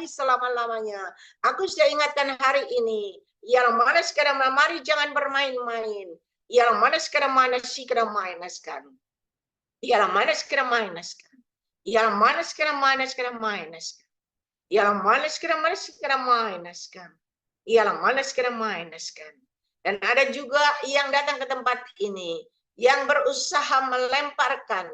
kembali selama-lamanya. Aku sudah ingatkan hari ini, yang mana sekarang mari jangan bermain-main. Yang mana sekarang mana sih sekarang mainaskan. Yang mana sekarang mainaskan. Yang mana sekarang mana sekarang mainaskan. Yang mana sekarang mainaskan. Yang mana sekarang mainaskan. Dan ada juga yang datang ke tempat ini yang berusaha melemparkan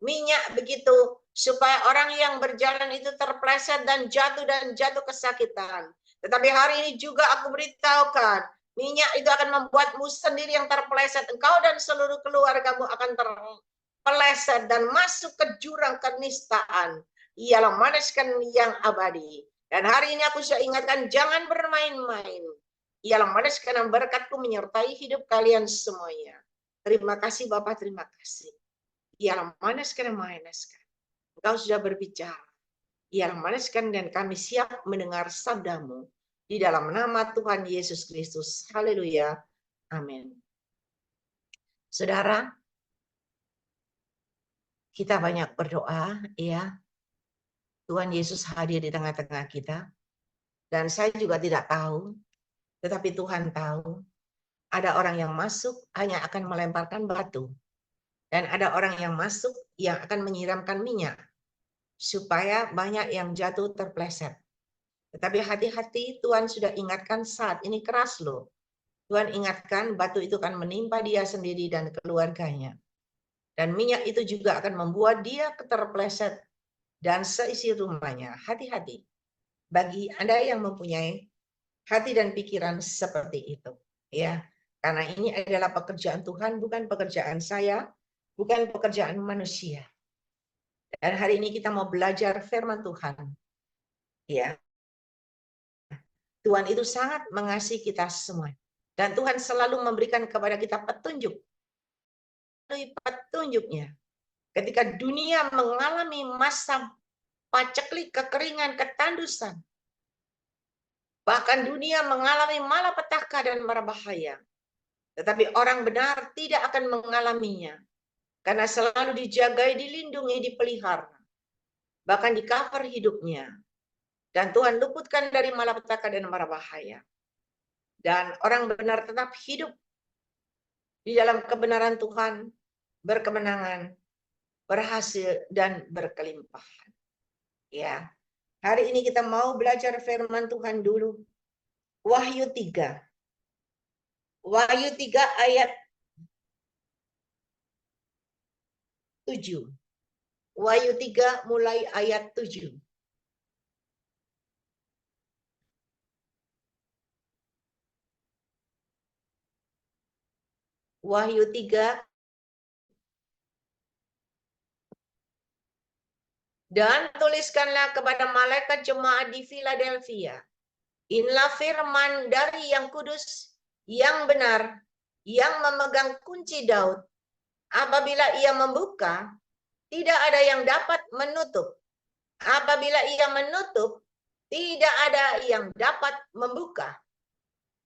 minyak begitu supaya orang yang berjalan itu terpleset dan jatuh kesakitan. Tetapi hari ini juga aku beritahukan, minyak itu akan membuatmu sendiri yang terpleset. Engkau dan seluruh keluargamu akan terpleset dan masuk ke jurang kenistaan. Ialah manaskan yang abadi. Dan hari ini aku sudah ingatkan, jangan bermain-main. Ialah manaskan berkatku menyertai hidup kalian semuanya. Terima kasih Bapak, terima kasih. Ialah manaskan mainaskan. Engkau sudah berbicara. Ialah manaskan dan kami siap mendengar sabdamu. Di dalam nama Tuhan Yesus Kristus. Haleluya. Amin. Saudara, kita banyak berdoa, ya. Tuhan Yesus hadir di tengah-tengah kita. Dan saya juga tidak tahu, tetapi Tuhan tahu. Ada orang yang masuk hanya akan melemparkan batu. Dan ada orang yang masuk yang akan menyiramkan minyak. Supaya banyak yang jatuh terpleset. Tetapi hati-hati, Tuhan sudah ingatkan saat ini keras loh. Tuhan ingatkan batu itu akan menimpa dia sendiri dan keluarganya. Dan minyak itu juga akan membuat dia terpleset dan seisi rumahnya. Hati-hati. Bagi Anda yang mempunyai hati dan pikiran seperti itu, ya. Karena ini adalah pekerjaan Tuhan, bukan pekerjaan saya, bukan pekerjaan manusia. Dan hari ini kita mau belajar firman Tuhan. Ya. Tuhan itu sangat mengasihi kita semua. Dan Tuhan selalu memberikan kepada kita petunjuk. Petunjuknya. Ketika dunia mengalami masa paceklik, kekeringan, ketandusan. Bahkan dunia mengalami malapetaka dan berbahaya. Tetapi orang benar tidak akan mengalaminya. Karena selalu dijagai, dilindungi, dipelihara. Bahkan di cover hidupnya. Dan Tuhan luputkan dari malapetaka dan berbahaya. Dan orang benar tetap hidup di dalam kebenaran Tuhan, berkemenangan, berhasil, dan berkelimpahan. Ya. Hari ini kita mau belajar firman Tuhan dulu. Wahyu 3. Wahyu 3 ayat 7. Wahyu 3 mulai ayat 7. Wahyu 3. Dan tuliskanlah kepada malaikat jemaat di Philadelphia. Inilah firman dari yang kudus, yang benar, yang memegang kunci Daud. Apabila ia membuka, tidak ada yang dapat menutup. Apabila ia menutup, tidak ada yang dapat membuka.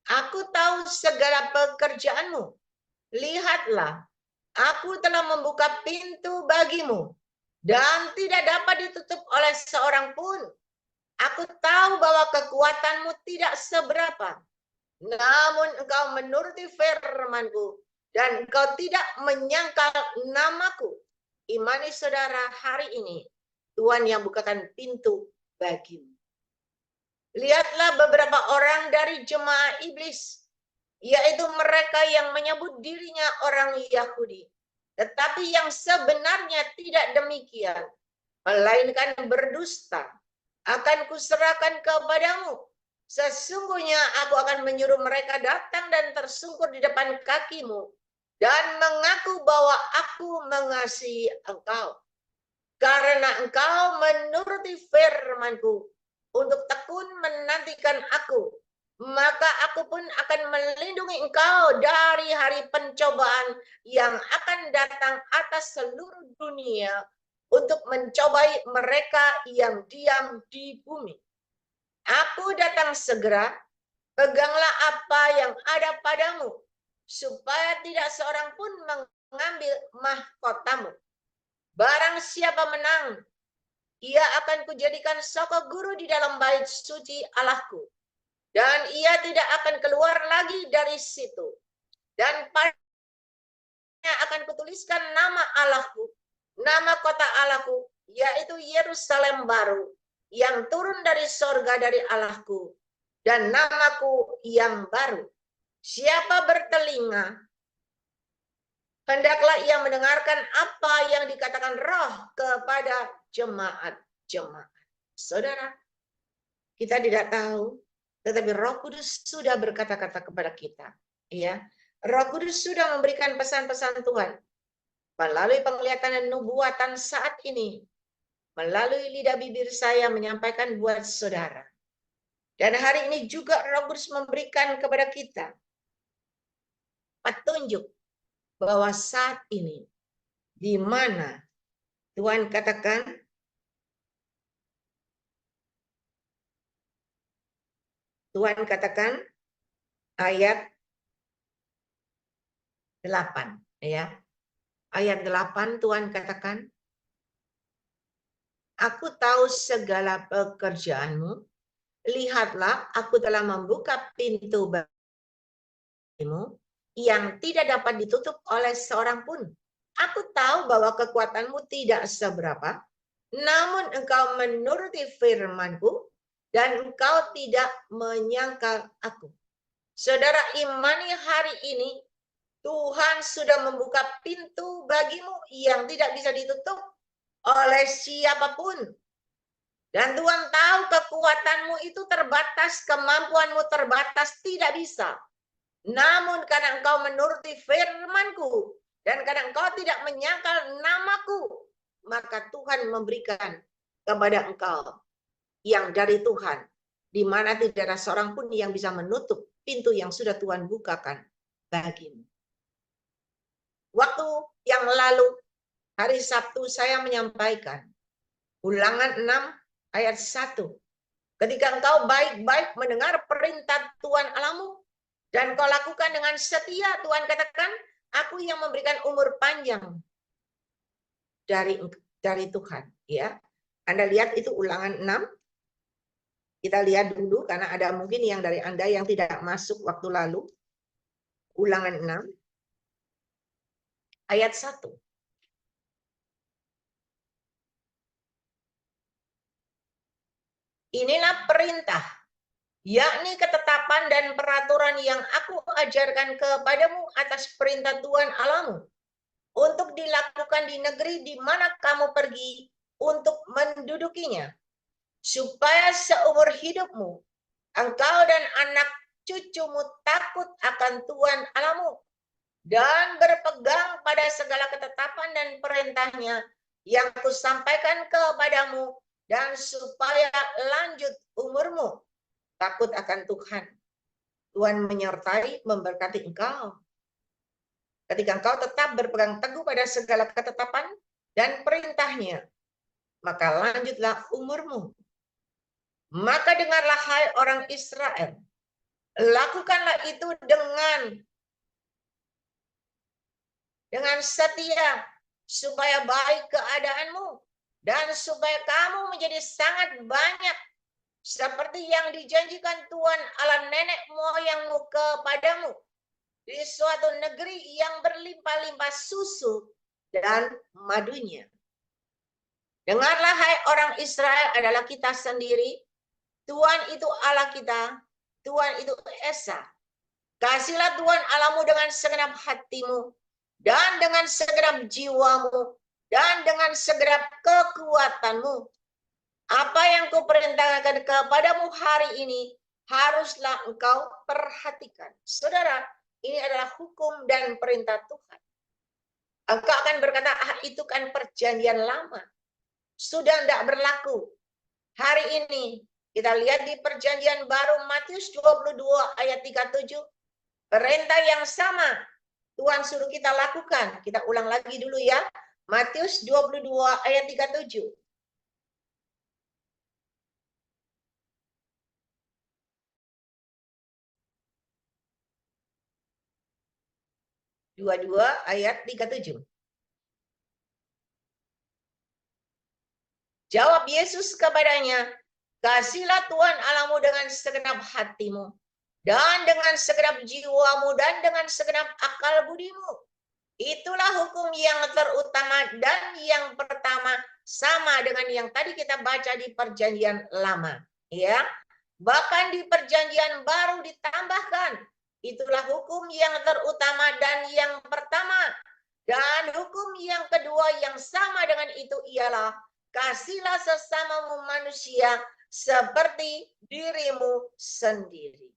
Aku tahu segala pekerjaanmu. Lihatlah, aku telah membuka pintu bagimu, dan tidak dapat ditutup oleh seorang pun. Aku tahu bahwa kekuatanmu tidak seberapa. Namun engkau menuruti firmanku, dan engkau tidak menyangkal namaku. Imani saudara, hari ini Tuhan yang bukakan pintu bagimu. Lihatlah beberapa orang dari jemaah iblis, yaitu mereka yang menyebut dirinya orang Yahudi. Tetapi yang sebenarnya tidak demikian, melainkan berdusta. Akan kuserahkan kepadamu. Sesungguhnya aku akan menyuruh mereka datang dan tersungkur di depan kakimu, dan mengaku bahwa aku mengasihi engkau. Karena engkau menuruti firmanku, untuk tekun menantikan aku, maka aku pun akan melindungi engkau dari hari pencobaan yang akan datang atas seluruh dunia untuk mencobai mereka yang diam di bumi. Aku datang segera, peganglah apa yang ada padamu, supaya tidak seorang pun mengambil mahkotamu. Barang siapa menang ia akan kujadikan soko guru di dalam bait suci Allahku. Dan ia tidak akan keluar lagi dari situ. Dan padanya akan kutuliskan nama Allahku, nama kota Allahku, yaitu Yerusalem baru, yang turun dari sorga dari Allahku, dan namaku yang baru. Siapa bertelinga, hendaklah ia mendengarkan apa yang dikatakan Roh kepada jemaat-jemaat. Saudara, kita tidak tahu, tetapi Roh Kudus sudah berkata-kata kepada kita. Ya, Roh Kudus sudah memberikan pesan-pesan Tuhan melalui penglihatan dan nubuatan saat ini, melalui lidah bibir saya menyampaikan buat saudara. Dan hari ini juga Roh Kudus memberikan kepada kita petunjuk bahwa saat ini di mana Tuhan katakan ayat 8 ya. Ayat 8 Tuhan katakan, aku tahu segala pekerjaanmu, lihatlah aku telah membuka pintu bagimu yang tidak dapat ditutup oleh seorang pun. Aku tahu bahwa kekuatanmu tidak seberapa, namun engkau menuruti firmanku, dan engkau tidak menyangkal aku. Saudara, imani hari ini, Tuhan sudah membuka pintu bagimu yang tidak bisa ditutup oleh siapapun. Dan Tuhan tahu kekuatanmu itu terbatas, kemampuanmu terbatas, tidak bisa. Namun karena engkau menuruti firmanku, dan karena engkau tidak menyangkal namaku, maka Tuhan memberikan kepada engkau yang dari Tuhan, di mana tidak ada seorang pun yang bisa menutup pintu yang sudah Tuhan bukakan bagimu. Waktu yang lalu, hari Sabtu, saya menyampaikan Ulangan 6 ayat 1. Ketika engkau baik-baik mendengar perintah Tuhan Allahmu, dan kau lakukan dengan setia, Tuhan katakan, aku yang memberikan umur panjang dari Tuhan. Ya, Anda lihat itu Ulangan 6. Kita lihat dulu, karena ada mungkin yang dari Anda yang tidak masuk waktu lalu. Ulangan 6 ayat 1. Inilah perintah, yakni ketetapan dan peraturan yang aku ajarkan kepadamu atas perintah Tuhan Allahmu, untuk dilakukan di negeri di mana kamu pergi untuk mendudukinya, supaya seumur hidupmu, engkau dan anak cucumu takut akan Tuhan Allahmu, dan berpegang pada segala ketetapan dan perintahnya yang kusampaikan kepadamu, dan supaya lanjut umurmu takut akan Tuhan. Tuhan menyertai, memberkati engkau. Ketika engkau tetap berpegang teguh pada segala ketetapan dan perintahnya, maka lanjutlah umurmu. Maka dengarlah hai orang Israel, lakukanlah itu dengan setia, supaya baik keadaanmu, dan supaya kamu menjadi sangat banyak, seperti yang dijanjikan Tuhan Allah nenek moyangmu kepadamu, di suatu negeri yang berlimpah-limpah susu dan madunya. Dengarlah hai orang Israel, adalah kita sendiri. Tuhan itu Allah kita, Tuhan itu Esa. Kasihlah Tuhan Allahmu dengan segenap hatimu, dan dengan segenap jiwamu, dan dengan segenap kekuatanmu. Apa yang kuperintahkan kepadamu hari ini, haruslah engkau perhatikan. Saudara, ini adalah hukum dan perintah Tuhan. Engkau akan berkata, itu kan perjanjian lama, sudah tidak berlaku. Hari ini, kita lihat di perjanjian baru Matius 22 ayat 37, perintah yang sama Tuhan suruh kita lakukan. Kita ulang lagi dulu ya. Matius 22 ayat 37. Ayat 37. Jawab Yesus kepadanya, kasihlah Tuhan Allahmu dengan segenap hatimu, dan dengan segenap jiwamu, dan dengan segenap akal budimu. Itulah hukum yang terutama dan yang pertama, sama dengan yang tadi kita baca di perjanjian lama. Ya, bahkan di perjanjian baru ditambahkan, itulah hukum yang terutama dan yang pertama. Dan hukum yang kedua yang sama dengan itu ialah, kasihlah sesamamu manusia seperti dirimu sendiri.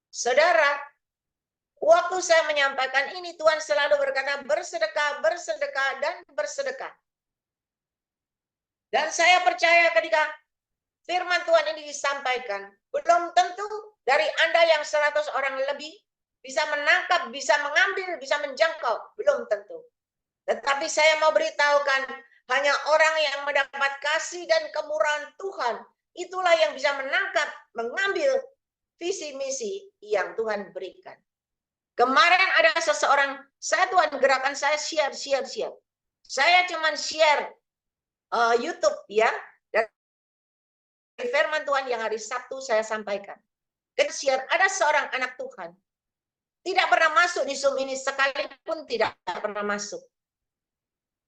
Saudara, waktu saya menyampaikan ini, Tuhan selalu berkata bersedekah, bersedekah, dan bersedekah. Dan saya percaya ketika firman Tuhan ini disampaikan, belum tentu dari Anda yang 100 orang lebih bisa menangkap, bisa mengambil, bisa menjangkau. Belum tentu. Tetapi saya mau beritahukan, hanya orang yang mendapat kasih dan kemurahan Tuhan, itulah yang bisa menangkap, mengambil visi misi yang Tuhan berikan. Kemarin ada seseorang, saya Tuhan gerakan saya share. Saya cuman share YouTube ya, dari firman Tuhan yang hari Sabtu saya sampaikan. Kita share, ada seorang anak Tuhan, tidak pernah masuk di Zoom ini, sekalipun tidak pernah masuk.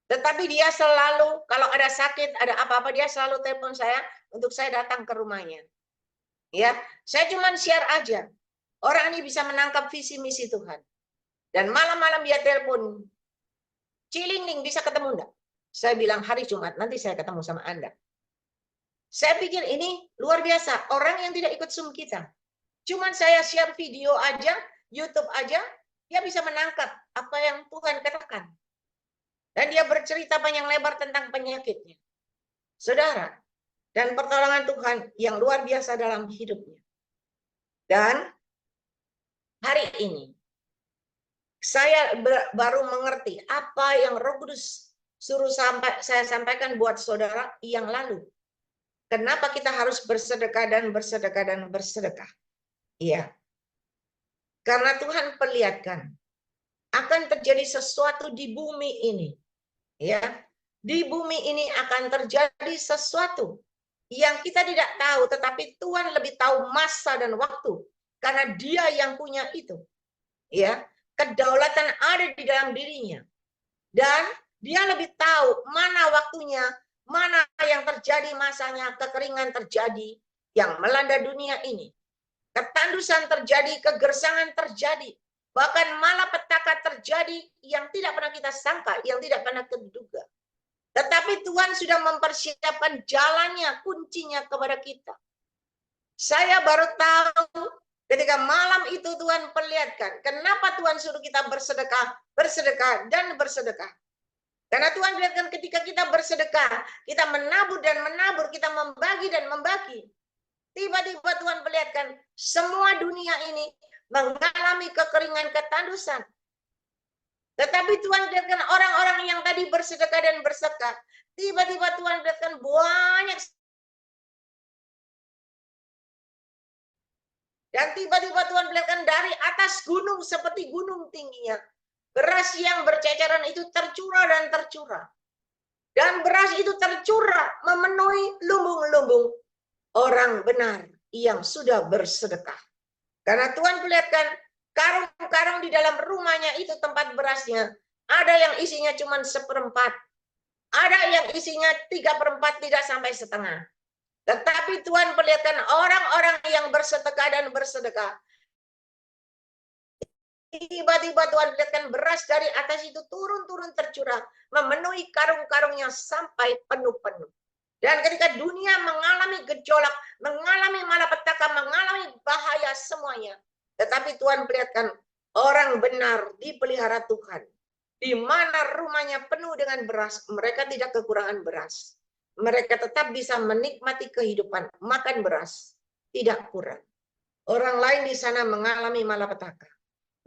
Tetapi dia selalu, kalau ada sakit, ada apa-apa, dia selalu telepon saya untuk saya datang ke rumahnya. Ya, saya cuma share aja. Orang ini bisa menangkap visi misi Tuhan. Dan malam-malam dia telepon, Cilingling bisa ketemu enggak? Saya bilang hari Jumat, nanti saya ketemu sama Anda. Saya pikir ini luar biasa, orang yang tidak ikut Zoom kita. Cuman saya share video aja, YouTube aja, dia bisa menangkap apa yang Tuhan katakan. Dan dia bercerita panjang lebar tentang penyakitnya. Saudara, dan pertolongan Tuhan yang luar biasa dalam hidupnya. Dan hari ini, saya baru mengerti apa yang Roh Kudus suruh saya sampaikan buat saudara yang lalu. Kenapa kita harus bersedekah dan bersedekah dan bersedekah? Iya. Karena Tuhan perlihatkan akan terjadi sesuatu di bumi ini. Ya, di bumi ini akan terjadi sesuatu yang kita tidak tahu, tetapi Tuhan lebih tahu masa dan waktu, karena Dia yang punya itu. Ya, kedaulatan ada di dalam dirinya, dan Dia lebih tahu mana waktunya, mana yang terjadi masanya, kekeringan terjadi yang melanda dunia ini, ketandusan terjadi, kegersangan terjadi, bahkan malapetaka terjadi yang tidak pernah kita sangka, yang tidak pernah terduga. Tetapi Tuhan sudah mempersiapkan jalannya, kuncinya kepada kita. Saya baru tahu ketika malam itu Tuhan perlihatkan. Kenapa Tuhan suruh kita bersedekah, bersedekah, dan bersedekah. Karena Tuhan lihatkan ketika kita bersedekah, kita menabur dan menabur, kita membagi dan membagi. Tiba-tiba Tuhan perlihatkan semua dunia ini mengalami kekeringan, ketandusan. Tetapi Tuhan lihatkan orang-orang yang tadi bersedekah dan bersedekah, tiba-tiba Tuhan lihatkan banyak. Dan tiba-tiba Tuhan lihatkan dari atas gunung seperti gunung tingginya, beras yang berceceran itu tercurah dan tercurah. Dan beras itu tercurah memenuhi lumbung-lumbung orang benar yang sudah bersedekah. Karena Tuhan perlihatkan karung-karung di dalam rumahnya itu tempat berasnya, ada yang isinya cuma 1/4, ada yang isinya 3/4, tidak sampai setengah. Tetapi Tuhan perlihatkan orang-orang yang bersedekah dan bersedekah, tiba-tiba Tuhan perlihatkan beras dari atas itu turun-turun tercurah, memenuhi karung-karungnya sampai penuh-penuh. Dan ketika dunia mengalami gejolak, mengalami malapetaka, mengalami bahaya semuanya, tetapi Tuhan perlihatkan orang benar dipelihara Tuhan. Di mana rumahnya penuh dengan beras, mereka tidak kekurangan beras. Mereka tetap bisa menikmati kehidupan, makan beras, tidak kurang. Orang lain di sana mengalami malapetaka,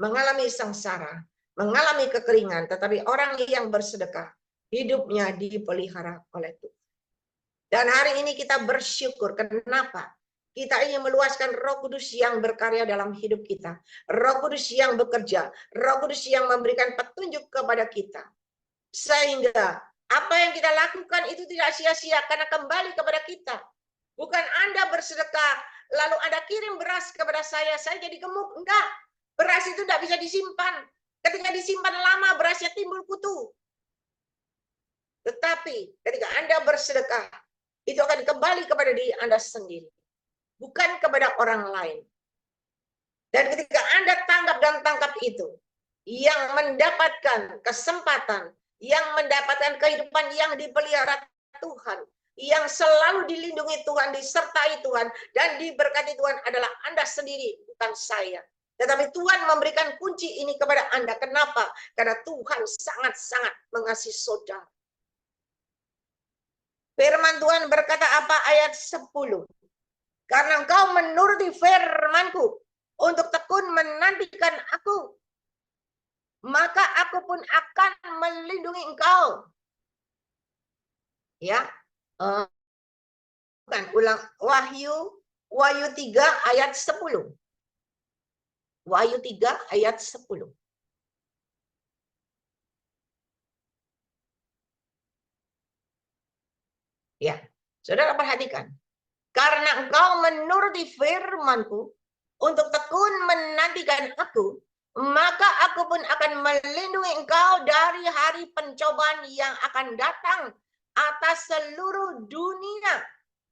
mengalami sengsara, mengalami kekeringan, tetapi orang yang bersedekah, hidupnya dipelihara oleh Tuhan. Dan hari ini kita bersyukur. Kenapa? Kita ingin meluaskan Roh Kudus yang berkarya dalam hidup kita. Roh Kudus yang bekerja. Roh Kudus yang memberikan petunjuk kepada kita. Sehingga Apa yang kita lakukan itu tidak sia-sia karena kembali kepada kita. Bukan Anda bersedekah, lalu Anda kirim beras kepada saya jadi gemuk. Enggak, beras itu tidak bisa disimpan. Ketika disimpan lama, berasnya timbul kutu. Tetapi ketika Anda bersedekah, itu akan kembali kepada diri Anda sendiri. Bukan kepada orang lain. Dan ketika Anda tanggap dan tangkap itu, yang mendapatkan kesempatan, yang mendapatkan kehidupan yang dipelihara Tuhan, yang selalu dilindungi Tuhan, disertai Tuhan, dan diberkati Tuhan adalah Anda sendiri, bukan saya. Tetapi Tuhan memberikan kunci ini kepada Anda. Kenapa? Karena Tuhan sangat-sangat mengasihi saudara. Firman Tuhan berkata apa? Ayat 10. Karena engkau menuruti firman-Ku untuk tekun menantikan Aku, maka Aku pun akan melindungi engkau. Ya, bukan, ulang, Wahyu 3 ayat 10. Wahyu 3 ayat 10. Ya, saudara perhatikan. Karena engkau menuruti firman-Ku untuk tekun menantikan Aku, maka Aku pun akan melindungi engkau dari hari pencobaan yang akan datang atas seluruh dunia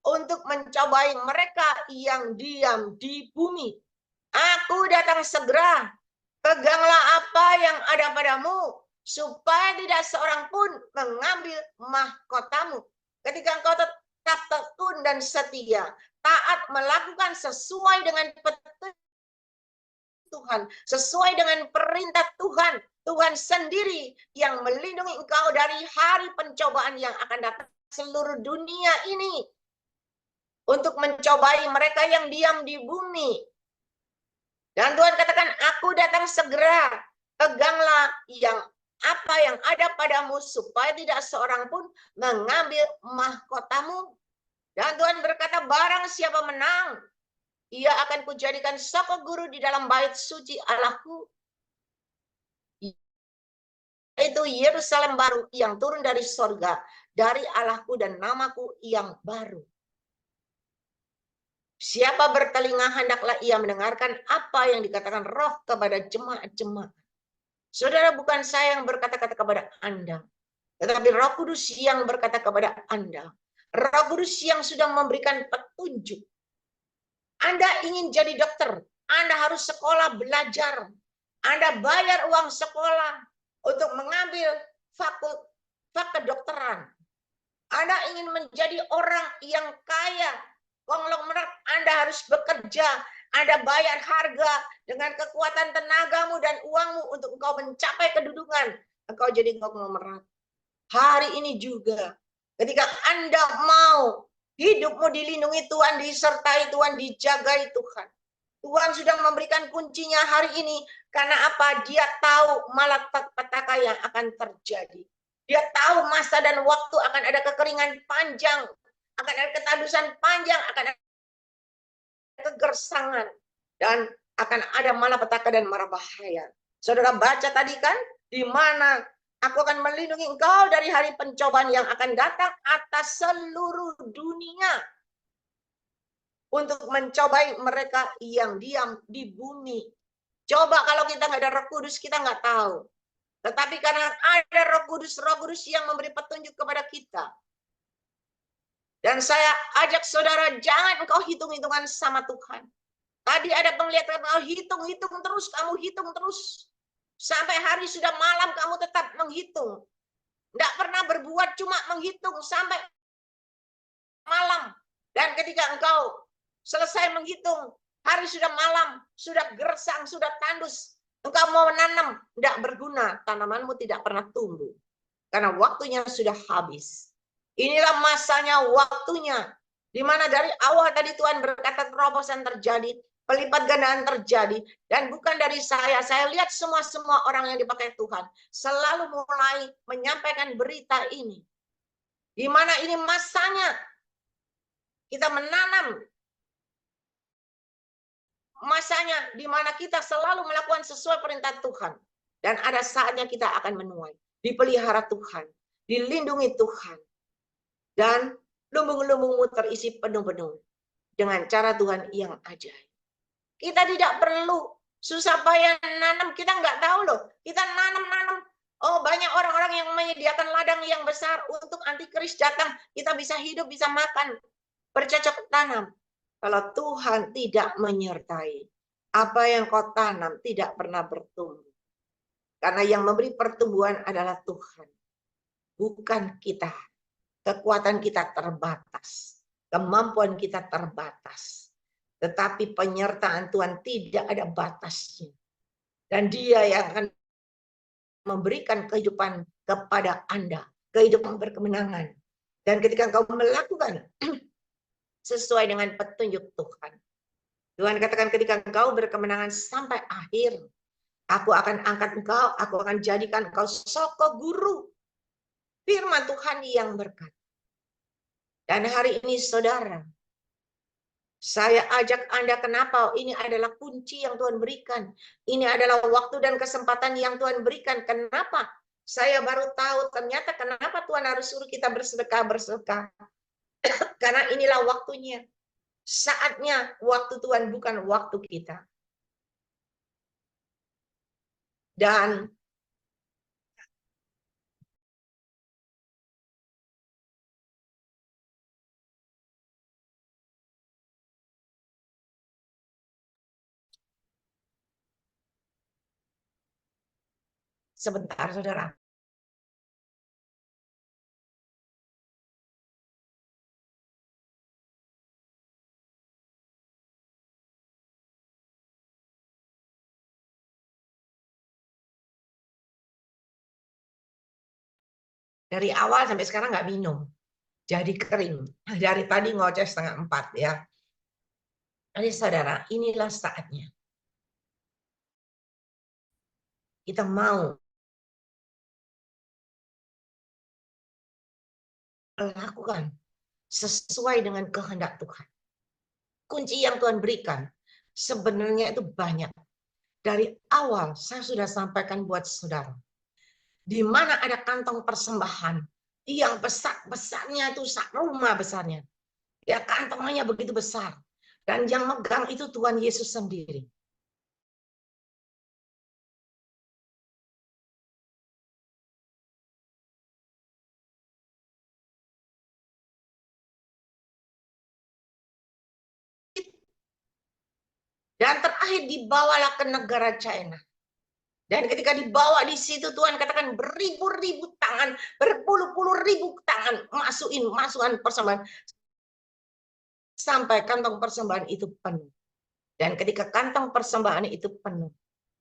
untuk mencobai mereka yang diam di bumi. Aku datang segera, peganglah apa yang ada padamu, supaya tidak seorang pun mengambil mahkotamu. Ketika engkau tetap tekun dan setia, taat melakukan sesuai dengan petunjuk Tuhan, sesuai dengan perintah Tuhan, Tuhan sendiri yang melindungi engkau dari hari pencobaan yang akan datang seluruh dunia ini untuk mencobai mereka yang diam di bumi. Dan Tuhan katakan, Aku datang segera, peganglah apa yang ada padamu, supaya tidak seorang pun mengambil mahkotamu. Dan Tuhan berkata, barang siapa menang, ia akan kujadikan soko guru di dalam bait suci Allahku, yaitu Yerusalem baru yang turun dari sorga, dari Allahku dan namaku yang baru. Siapa bertelinga, hendaklah ia mendengarkan apa yang dikatakan Roh kepada jemaat-jemaat. Saudara, bukan saya yang berkata-kata kepada Anda, tetapi Roh Kudus yang berkata kepada Anda. Roh Kudus yang sudah memberikan petunjuk. Anda ingin jadi dokter, Anda harus sekolah belajar. Anda bayar uang sekolah untuk mengambil fakultas kedokteran. Anda ingin menjadi orang yang kaya, konglomerat, Anda harus bekerja, Anda bayar harga dengan kekuatan tenagamu dan uangmu untuk engkau mencapai kedudukan, engkau jadi konglomerat. Hari ini juga, ketika Anda mau hidupmu dilindungi Tuhan, disertai Tuhan, dijagai Tuhan, Tuhan sudah memberikan kuncinya hari ini. Karena apa? Dia tahu malapetaka yang akan terjadi. Dia tahu masa dan waktu akan ada kekeringan panjang, akan ada ketadusan panjang, akan ada kegersangan, dan akan ada malapetaka dan mara bahaya. Saudara baca tadi kan, di mana Aku akan melindungi engkau dari hari pencobaan yang akan datang atas seluruh dunia untuk mencobai mereka yang diam di bumi. Coba kalau kita nggak ada Roh Kudus, kita nggak tahu. Tetapi karena ada Roh Kudus yang memberi petunjuk kepada kita. Dan saya ajak saudara, jangan engkau hitung-hitungan sama Tuhan. Tadi ada penglihatan, hitung-hitung terus, kamu hitung terus. Sampai hari sudah malam kamu tetap menghitung. Tidak pernah berbuat, cuma menghitung sampai malam. Dan ketika engkau selesai menghitung, hari sudah malam, sudah gersang, sudah tandus. Engkau mau menanam, tidak berguna. Tanamanmu tidak pernah tumbuh. Karena waktunya sudah habis. Inilah masanya, waktunya. Di mana dari awal tadi Tuhan berkata terobosan terjadi, pelipat gandaan terjadi, dan bukan dari saya. Saya lihat semua orang yang dipakai Tuhan selalu mulai menyampaikan berita ini. Di mana ini masanya kita menanam, masanya di mana kita selalu melakukan sesuai perintah Tuhan, dan ada saatnya kita akan menuai, dipelihara Tuhan, dilindungi Tuhan, dan lumbung-lumbungmu terisi penuh-penuh dengan cara Tuhan yang ajaib. Kita tidak perlu susah payah nanam, kita nggak tahu loh. Kita nanam-nanam. Oh, banyak orang-orang yang menyediakan ladang yang besar untuk antikris datang. Kita bisa hidup, bisa makan, bercocok tanam. Kalau Tuhan tidak menyertai, apa yang kau tanam tidak pernah bertumbuh. Karena yang memberi pertumbuhan adalah Tuhan, bukan kita. Kekuatan kita terbatas, kemampuan kita terbatas. Tetapi penyertaan Tuhan tidak ada batasnya. Dan Dia yang akan memberikan kehidupan kepada Anda, kehidupan berkemenangan. Dan ketika engkau melakukan sesuai dengan petunjuk Tuhan, Tuhan katakan ketika engkau berkemenangan sampai akhir, aku akan angkat engkau, aku akan jadikan engkau soko guru. Firman Tuhan yang berkata. Dan hari ini saudara, saya ajak Anda, kenapa? Ini adalah kunci yang Tuhan berikan. Ini adalah waktu dan kesempatan yang Tuhan berikan. Kenapa? Saya baru tahu ternyata kenapa Tuhan harus suruh kita bersedekah. Karena inilah waktunya. Saatnya waktu Tuhan, bukan waktu kita. Dan sebentar saudara. Dari awal sampai sekarang nggak minum. Jadi kering. Dari tadi ngoceh 3:30 ya. Jadi saudara, inilah saatnya. Kita mau lakukan sesuai dengan kehendak Tuhan. Kunci yang Tuhan berikan sebenarnya itu banyak. Dari awal saya sudah sampaikan buat saudara. Di mana ada kantong persembahan yang besar-besarnya itu rumah besarnya. Ya, kantongnya begitu besar. Dan yang megang itu Tuhan Yesus sendiri. Dan terakhir dibawalah ke negara China. Dan ketika dibawa di situ Tuhan katakan beribu-ribu tangan, berpuluh-puluh ribu tangan masukan persembahan. Sampai kantong persembahan itu penuh. Dan ketika kantong persembahan itu penuh,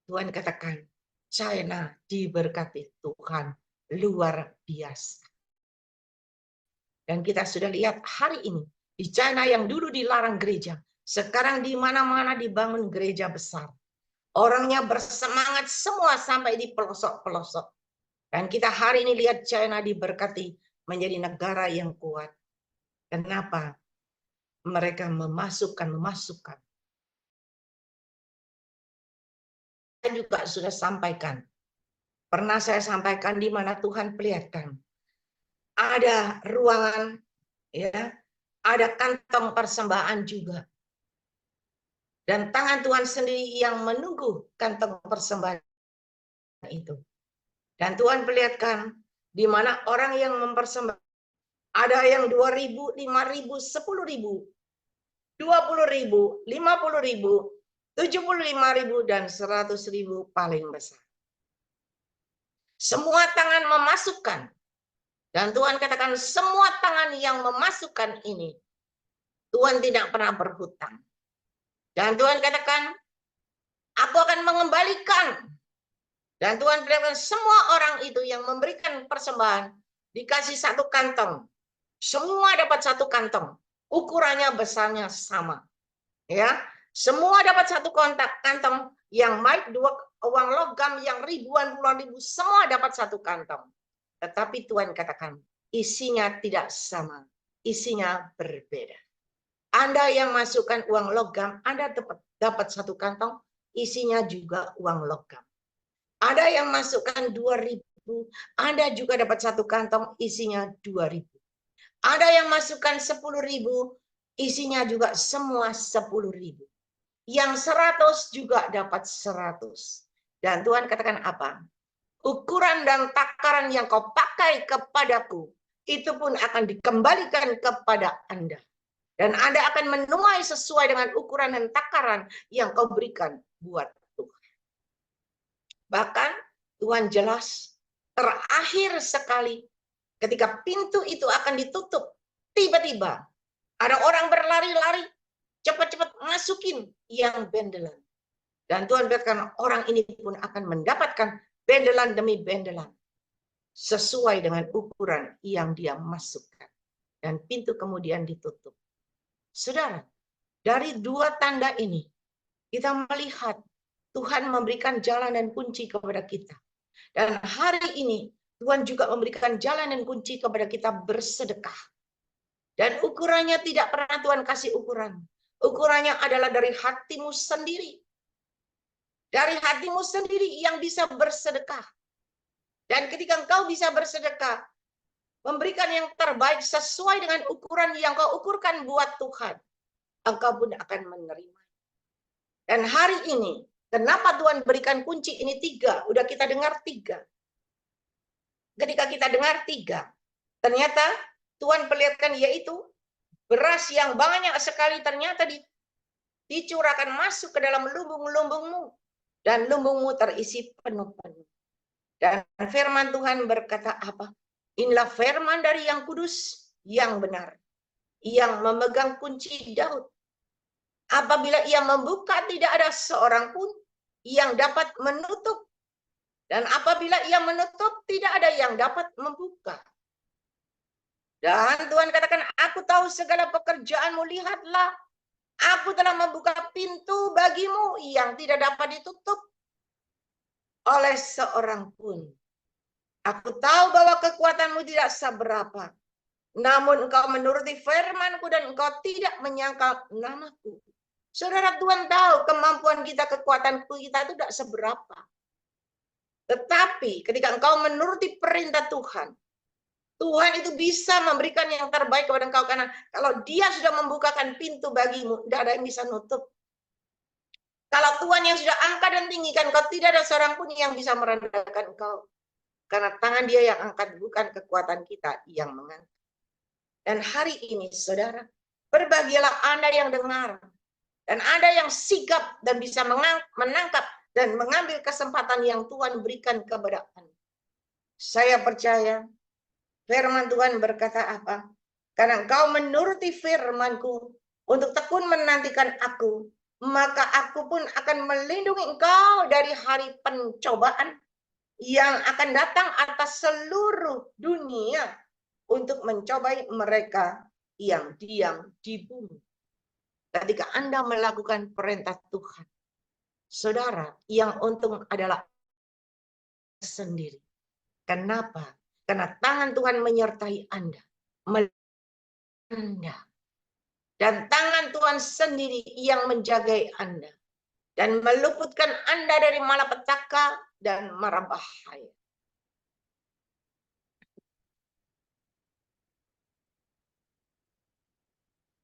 Tuhan katakan, China diberkati Tuhan luar biasa. Dan kita sudah lihat hari ini, di China yang dulu dilarang gereja, sekarang di mana-mana dibangun gereja besar. Orangnya bersemangat semua sampai di pelosok-pelosok. Dan kita hari ini lihat China diberkati menjadi negara yang kuat. Kenapa? Mereka memasukkan. Saya juga sudah sampaikan. Pernah saya sampaikan di mana Tuhan perlihatkan. Ada ruangan, ya, ada kantong persembahan juga. Dan tangan Tuhan sendiri yang menunggu kantong persembahan itu. Dan Tuhan perlihatkan di mana orang yang mempersembahkan. Ada yang 2.000, 5.000, 10.000, 20.000, 50.000, 75.000, dan 100.000 paling besar. Semua tangan memasukkan. Dan Tuhan katakan semua tangan yang memasukkan ini, Tuhan tidak pernah berhutang. Dan Tuhan katakan, aku akan mengembalikan. Dan Tuhan bilang semua orang itu yang memberikan persembahan dikasih satu kantong. Semua dapat satu kantong. Ukurannya besarnya sama. Ya, semua dapat satu kantong yang baik uang logam yang ribuan puluhan ribu semua dapat satu kantong. Tetapi Tuhan katakan isinya tidak sama. Isinya berbeda. Anda yang masukkan uang logam, Anda dapat satu kantong, isinya juga uang logam. Ada yang masukkan 2.000, Anda juga dapat satu kantong isinya 2.000. Ada yang masukkan 10.000, isinya juga semua 10.000. Yang 100 juga dapat 100. Dan Tuhan katakan apa? Ukuran dan takaran yang kau pakai kepadaku, itu pun akan dikembalikan kepada Anda. Dan Anda akan menuai sesuai dengan ukuran dan takaran yang kau berikan buat Tuhan. Bahkan Tuhan jelas, terakhir sekali ketika pintu itu akan ditutup, tiba-tiba ada orang berlari-lari, cepat-cepat masukin yang bendelan. Dan Tuhan berkata, orang ini pun akan mendapatkan bendelan demi bendelan sesuai dengan ukuran yang dia masukkan. Dan pintu kemudian ditutup. Saudara, dari dua tanda ini, kita melihat Tuhan memberikan jalan dan kunci kepada kita. Dan hari ini, Tuhan juga memberikan jalan dan kunci kepada kita bersedekah. Dan ukurannya tidak pernah Tuhan kasih ukuran. Ukurannya adalah dari hatimu sendiri. Dari hatimu sendiri yang bisa bersedekah. Dan ketika engkau bisa bersedekah, memberikan yang terbaik sesuai dengan ukuran yang kau ukurkan buat Tuhan, engkau pun akan menerima. Dan hari ini, kenapa Tuhan berikan kunci ini 3? Udah kita dengar 3. Ketika kita dengar 3, ternyata Tuhan perlihatkan yaitu beras yang banyak sekali ternyata dicurahkan masuk ke dalam lumbung-lumbungmu. Dan lumbungmu terisi penuh-penuh. Dan firman Tuhan berkata apa? Inilah firman dari yang kudus, yang benar, yang memegang kunci Daud. Apabila ia membuka, tidak ada seorang pun yang dapat menutup. Dan apabila ia menutup, tidak ada yang dapat membuka. Dan Tuhan katakan, aku tahu segala pekerjaanmu, lihatlah. Aku telah membuka pintu bagimu yang tidak dapat ditutup oleh seorang pun. Aku tahu bahwa kekuatanmu tidak seberapa. Namun engkau menuruti firmanku dan engkau tidak menyangkal namaku. Saudara, Tuhan tahu kemampuan kita, kekuatan kita itu tidak seberapa. Tetapi ketika engkau menuruti perintah Tuhan, Tuhan itu bisa memberikan yang terbaik kepada engkau. Karena kalau dia sudah membukakan pintu bagimu, tidak ada yang bisa nutup. Kalau Tuhan yang sudah angkat dan tinggikan engkau, tidak ada seorang pun yang bisa merendahkan engkau. Karena tangan dia yang angkat, bukan kekuatan kita yang mengangkat. Dan hari ini, saudara, berbahagialah Anda yang dengar. Dan Anda yang sigap dan bisa menangkap dan mengambil kesempatan yang Tuhan berikan kepada Anda. Saya percaya, firman Tuhan berkata apa? Karena engkau menuruti firmanku untuk tekun menantikan aku, maka aku pun akan melindungi engkau dari hari pencobaan yang akan datang atas seluruh dunia untuk mencobai mereka yang diam di bumi. Ketika Anda melakukan perintah Tuhan, saudara, yang untung adalah sendiri. Kenapa? Karena tangan Tuhan menyertai Anda. Dan tangan Tuhan sendiri yang menjagai Anda. Dan meluputkan Anda dari malapetaka dan mara bahaya.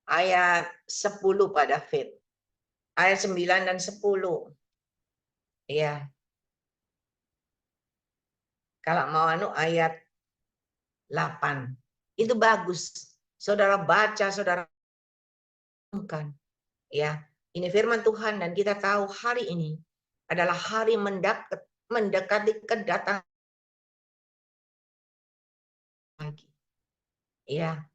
Ayat 10 Pak David. Ayat 9 dan 10. Ya. Kalau mau ayat 8. Itu bagus. Saudara baca, saudara kan. Ya, ini firman Tuhan dan kita tahu hari ini adalah hari mendekati kedatangan lagi. Ya.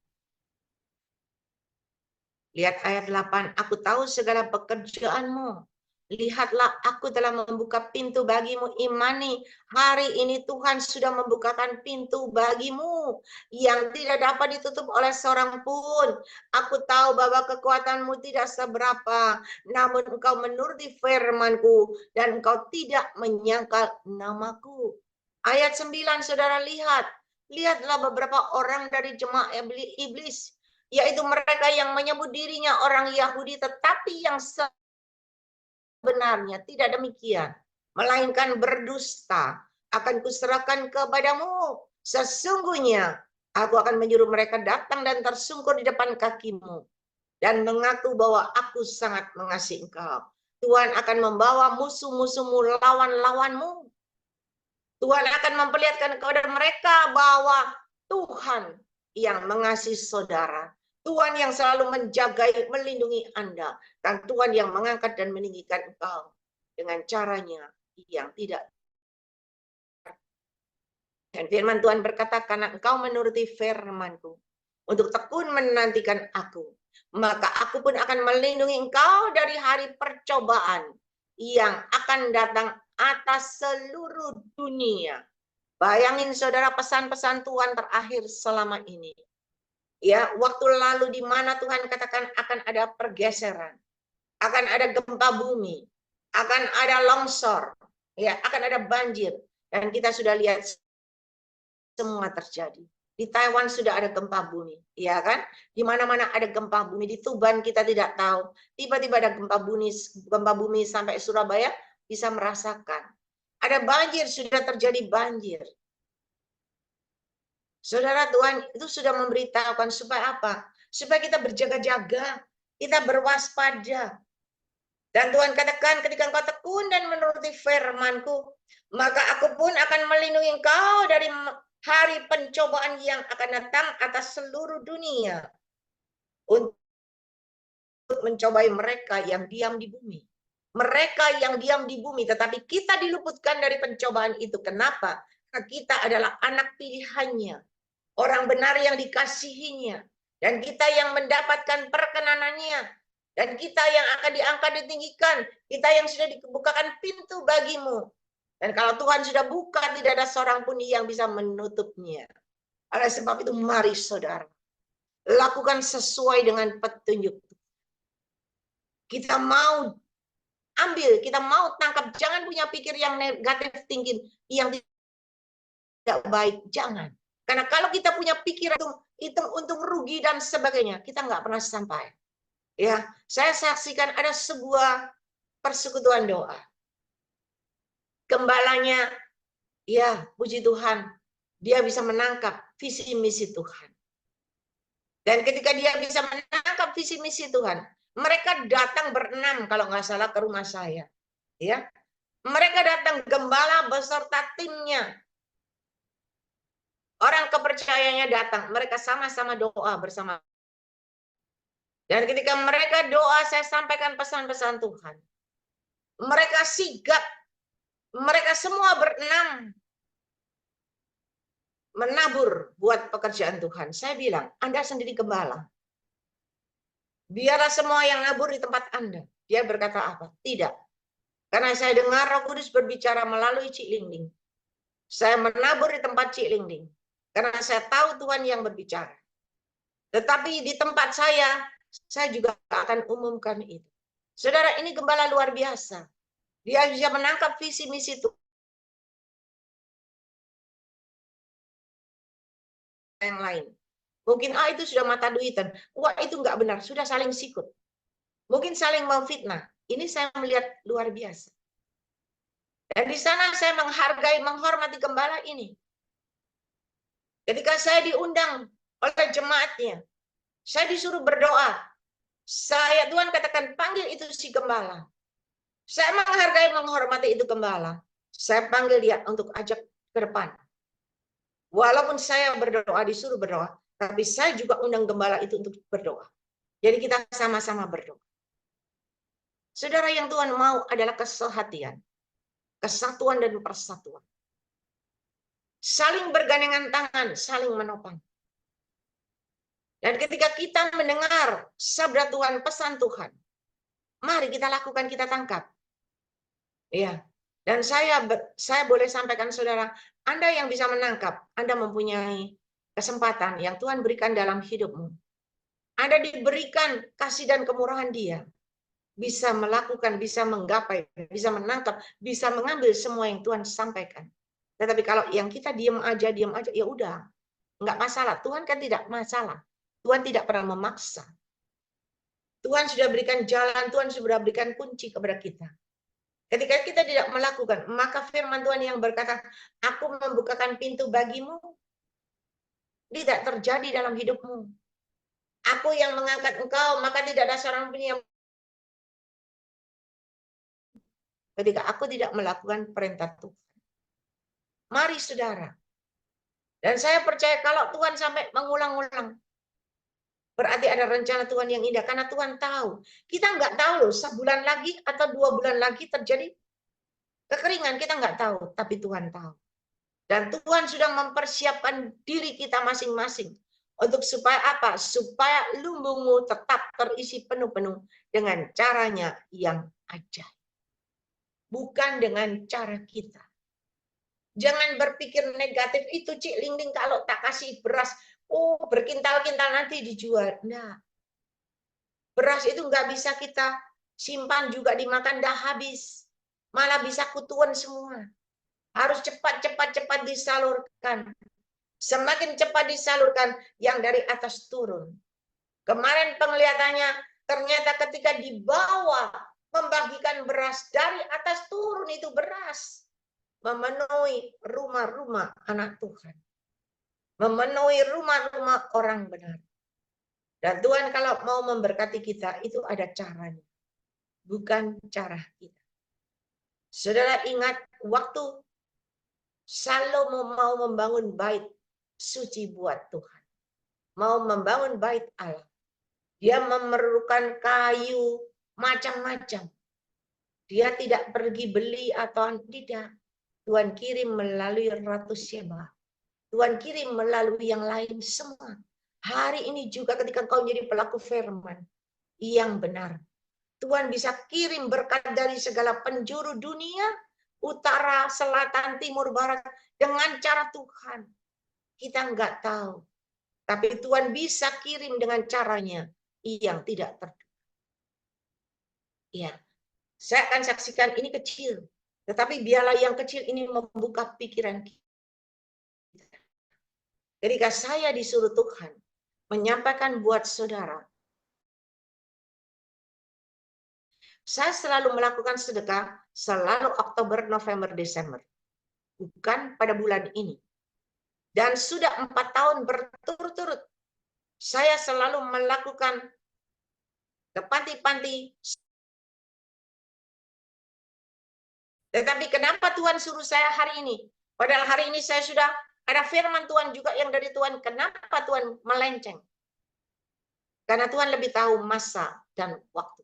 Lihat ayat 8, aku tahu segala pekerjaanmu. Lihatlah, aku telah membuka pintu bagimu, imani. Hari ini Tuhan sudah membukakan pintu bagimu yang tidak dapat ditutup oleh seorang pun. Aku tahu bahwa kekuatanmu tidak seberapa, namun engkau menuruti firmanku dan engkau tidak menyangkal namaku. Ayat 9, saudara lihat. Lihatlah beberapa orang dari jemaah iblis, yaitu mereka yang menyebut dirinya orang Yahudi, tetapi yang sebenarnya tidak demikian, melainkan berdusta. akan kuserahkan kepadamu. Sesungguhnya aku akan menyuruh mereka datang dan tersungkur di depan kakimu dan mengaku bahwa aku sangat mengasihi engkau. Tuhan akan membawa musuh-musuhmu, lawan-lawanmu. Tuhan akan memperlihatkan kepada mereka bahwa Tuhan yang mengasihi saudara. Tuhan yang selalu menjaga, melindungi Anda. Dan Tuhan yang mengangkat dan meninggikan engkau dengan caranya yang tidak. Dan firman Tuhan berkata, karena engkau menuruti firman-Ku untuk tekun menantikan aku, maka aku pun akan melindungi engkau dari hari percobaan yang akan datang atas seluruh dunia. Bayangin saudara, pesan-pesan Tuhan terakhir selama ini. Ya, waktu lalu di mana Tuhan katakan akan ada pergeseran, akan ada gempa bumi, akan ada longsor, ya, akan ada banjir, dan kita sudah lihat semua terjadi. Di Taiwan sudah ada gempa bumi, ya kan? Di mana-mana ada gempa bumi. Di Tuban kita tidak tahu. Tiba-tiba ada gempa bumi sampai Surabaya bisa merasakan. Ada banjir, sudah terjadi banjir. Saudara, Tuhan itu sudah memberitahukan supaya apa? Supaya kita berjaga-jaga, kita berwaspada. Dan Tuhan katakan, ketika engkau tekun dan menuruti firman-Ku, maka aku pun akan melindungi engkau dari hari pencobaan yang akan datang atas seluruh dunia untuk mencobai mereka yang diam di bumi. Mereka yang diam di bumi, tetapi kita diluputkan dari pencobaan itu. Kenapa? Karena kita adalah anak pilihannya, orang benar yang dikasihinya, dan kita yang mendapatkan perkenanannya, dan kita yang akan diangkat ditinggikan, kita yang sudah dibukakan pintu bagimu. Dan kalau Tuhan sudah buka, tidak ada seorang pun yang bisa menutupnya. Oleh sebab itu, mari saudara, lakukan sesuai dengan petunjuk. Kita mau ambil, kita mau tangkap. Jangan punya pikir yang negatif thinking, yang tidak baik. Jangan. Karena kalau kita punya pikiran itu untuk rugi dan sebagainya, kita nggak pernah sampai. Ya, saya saksikan ada sebuah persekutuan doa. Gembalanya, ya puji Tuhan, dia bisa menangkap visi misi Tuhan. Dan ketika dia bisa menangkap visi misi Tuhan, mereka datang berenam kalau nggak salah ke rumah saya. Ya, mereka datang gembala beserta timnya. Orang kepercayaannya datang, mereka sama-sama doa bersama. Dan ketika mereka doa, saya sampaikan pesan-pesan Tuhan. Mereka sigap, mereka semua berenam menabur buat pekerjaan Tuhan. Saya bilang, Anda sendiri gembala. Biarlah semua yang nabur di tempat Anda. Dia berkata apa? Tidak. Karena saya dengar Roh Kudus berbicara melalui Cik Lingling. Saya menabur di tempat Cik Lingling. Karena saya tahu Tuhan yang berbicara. Tetapi di tempat saya juga akan umumkan itu. Saudara, ini gembala luar biasa. Dia bisa menangkap visi misi Tuhan yang lain. Mungkin itu sudah mata duitan. Wah, itu nggak benar, sudah saling sikut. Mungkin saling memfitnah. Ini saya melihat luar biasa. Dan di sana saya menghargai, menghormati gembala ini. Ketika saya diundang oleh jemaatnya, saya disuruh berdoa. Tuhan katakan, panggil itu si gembala. Saya menghargai, menghormati itu gembala. Saya panggil dia untuk ajak ke depan. Walaupun saya berdoa, disuruh berdoa, tapi saya juga undang gembala itu untuk berdoa. Jadi kita sama-sama berdoa. Saudara, yang Tuhan mau adalah kesehatian, kesatuan dan persatuan. Saling bergandengan tangan, saling menopang. Dan ketika kita mendengar sabda Tuhan, pesan Tuhan, mari kita lakukan, kita tangkap. Ya. Dan saya boleh sampaikan saudara, Anda yang bisa menangkap, Anda mempunyai kesempatan yang Tuhan berikan dalam hidupmu. Anda diberikan kasih dan kemurahan Dia. Bisa melakukan, bisa menggapai, bisa menangkap, bisa mengambil semua yang Tuhan sampaikan. Tetapi kalau yang kita diam aja, ya udah. Enggak masalah. Tuhan kan tidak masalah. Tuhan tidak pernah memaksa. Tuhan sudah berikan jalan, Tuhan sudah berikan kunci kepada kita. Ketika kita tidak melakukan, maka firman Tuhan yang berkata, aku membukakan pintu bagimu, tidak terjadi dalam hidupmu. Aku yang mengangkat engkau, maka tidak ada seorang pun yang. Ketika aku tidak melakukan perintah Tuhan. Mari saudara. Dan saya percaya kalau Tuhan sampai mengulang-ulang, berarti ada rencana Tuhan yang indah. Karena Tuhan tahu. Kita nggak tahu loh, sebulan lagi atau 2 bulan lagi terjadi kekeringan. Kita nggak tahu, tapi Tuhan tahu. Dan Tuhan sudah mempersiapkan diri kita masing-masing. Untuk supaya apa? Supaya lumbungmu tetap terisi penuh-penuh dengan caranya yang ajaib. Bukan dengan cara kita. Jangan berpikir negatif, itu Cik Lingling kalau tak kasih beras, oh berkintal-kintal nanti dijual. Nah, beras itu nggak bisa kita simpan juga dimakan, dah habis. Malah bisa kutuan semua. Harus cepat disalurkan. Semakin cepat disalurkan, yang dari atas turun. Kemarin penglihatannya, ternyata ketika dibawa membagikan beras, dari atas turun itu beras. Memenuhi rumah-rumah anak Tuhan. Memenuhi rumah-rumah orang benar. Dan Tuhan kalau mau memberkati kita, itu ada caranya. Bukan cara kita. Saudara ingat waktu Salomo mau membangun bait suci buat Tuhan. Mau membangun bait Allah. Dia memerlukan kayu macam-macam. Dia tidak pergi beli atau tidak. Tuhan kirim melalui Ratu Sheba. Tuhan kirim melalui yang lain semua. Hari ini juga ketika kau menjadi pelaku firman yang benar. Tuhan bisa kirim berkat dari segala penjuru dunia, utara, selatan, timur, barat, dengan cara Tuhan. Kita nggak tahu. Tapi Tuhan bisa kirim dengan caranya yang tidak terduga. Ya, saya akan saksikan ini kecil. Tetapi biarlah yang kecil ini membuka pikiran kita. Ketika saya disuruh Tuhan menyampaikan buat saudara, saya selalu melakukan sedekah selalu Oktober, November, Desember. Bukan pada bulan ini. Dan sudah 4 tahun berturut-turut saya selalu melakukan ke panti-panti. Tetapi kenapa Tuhan suruh saya hari ini? Padahal hari ini saya sudah ada firman Tuhan juga yang dari Tuhan. Kenapa Tuhan melenceng? Karena Tuhan lebih tahu masa dan waktu.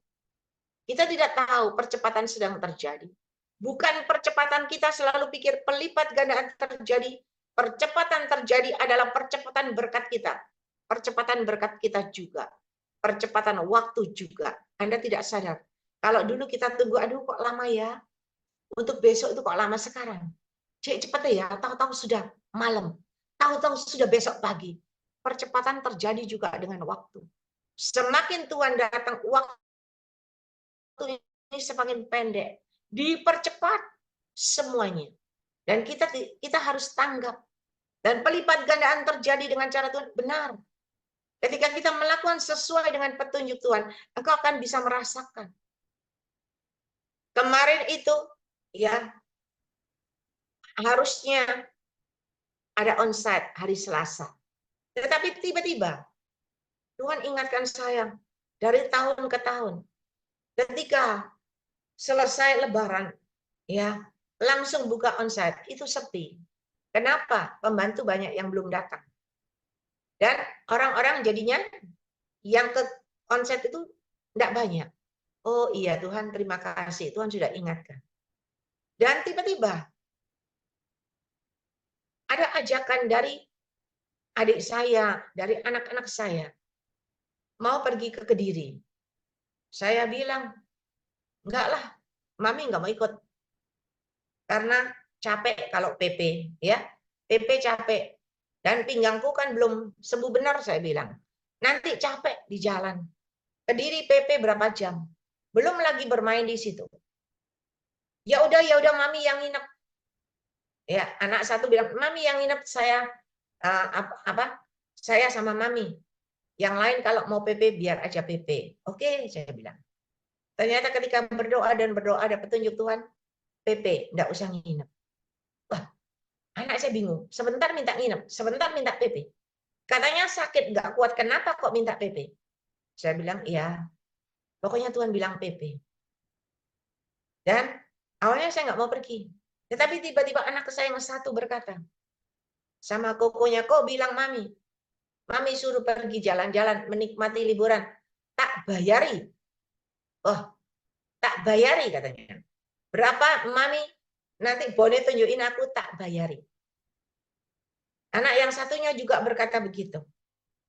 Kita tidak tahu percepatan sedang terjadi. Bukan percepatan kita selalu pikir pelipat gandaan terjadi. Percepatan terjadi adalah percepatan berkat kita. Percepatan berkat kita juga. Percepatan waktu juga. Anda tidak sadar. Kalau dulu kita tunggu, aduh kok lama ya. Untuk besok itu kok lama sekarang. Cepat ya, tahu-tahu sudah malam. Tahu-tahu sudah besok pagi. Percepatan terjadi juga dengan waktu. Semakin Tuhan datang, waktu ini semakin pendek. Dipercepat semuanya. Dan kita harus tanggap. Dan pelipat gandaan terjadi dengan cara Tuhan. Benar. Ketika kita melakukan sesuai dengan petunjuk Tuhan, engkau akan bisa merasakan. Kemarin itu, ya, harusnya ada onsite hari Selasa. Tetapi tiba-tiba, Tuhan ingatkan saya dari tahun ke tahun. Ketika selesai Lebaran, ya, langsung buka onsite, itu sepi. Kenapa? Pembantu banyak yang belum datang. Dan orang-orang jadinya yang ke onsite itu tidak banyak. Oh iya Tuhan, terima kasih. Tuhan sudah ingatkan. Dan tiba-tiba ada ajakan dari adik saya, dari anak-anak saya, mau pergi ke Kediri. Saya bilang, enggak lah, Mami enggak mau ikut. Karena capek kalau PP, ya. PP capek. Dan pinggangku kan belum sembuh benar, saya bilang. Nanti capek di jalan. Kediri PP berapa jam? Belum lagi bermain di situ. Ya udah Mami yang nginep. Ya, anak satu bilang, Mami yang nginep, saya saya sama Mami. Yang lain kalau mau PP biar aja PP. Oke, saya bilang. Ternyata ketika berdoa ada petunjuk Tuhan, PP, enggak usah nginep. Wah, anak saya bingung. Sebentar minta nginep, sebentar minta PP. Katanya sakit, nggak kuat. Kenapa kok minta PP? Saya bilang, iya. Pokoknya Tuhan bilang PP. Dan awalnya saya nggak mau pergi. Tetapi tiba-tiba anak saya yang satu berkata, sama kokonya, kok bilang mami. Mami suruh pergi jalan-jalan, menikmati liburan. Tak bayari. Oh, tak bayari katanya. Berapa mami? Nanti Bone tunjukin aku tak bayari. Anak yang satunya juga berkata begitu.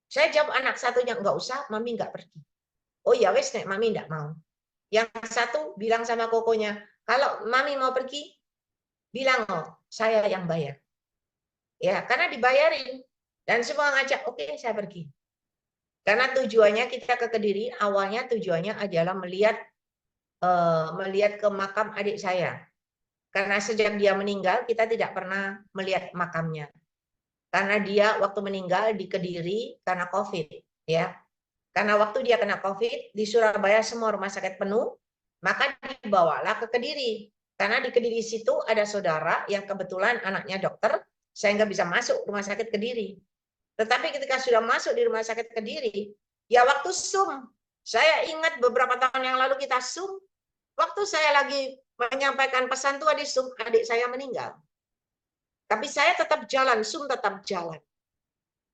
Saya jawab anak satunya, enggak usah, mami enggak pergi. Oh ya wes, nek mami enggak mau. Yang satu bilang sama kokonya, kalau mami mau pergi, bilang oh, saya yang bayar. Ya, karena dibayarin. Dan semua ngajak, oke, saya pergi. Karena tujuannya kita ke Kediri, awalnya tujuannya adalah melihat ke makam adik saya. Karena sejak dia meninggal, kita tidak pernah melihat makamnya. Karena dia waktu meninggal di Kediri karena COVID, ya. Karena waktu dia kena COVID di Surabaya semua rumah sakit penuh, maka dibawalah ke Kediri. Karena di Kediri situ ada saudara yang kebetulan anaknya dokter, sehingga bisa masuk rumah sakit Kediri. Tetapi ketika sudah masuk di rumah sakit Kediri, ya waktu Zoom, saya ingat beberapa tahun yang lalu kita Zoom, waktu saya lagi menyampaikan pesan tua di Zoom, adik saya meninggal. Tapi saya tetap jalan, Zoom tetap jalan.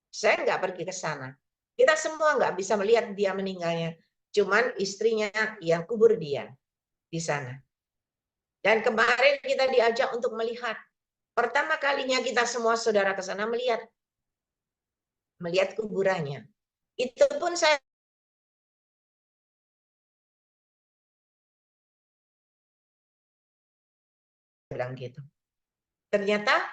Saya nggak pergi ke sana. Kita semua nggak bisa melihat dia meninggalnya. Cuman istrinya yang kubur dia di sana. Dan kemarin kita diajak untuk melihat. Pertama kalinya kita semua saudara ke sana melihat kuburannya. Itu pun saya bilang gitu. Ternyata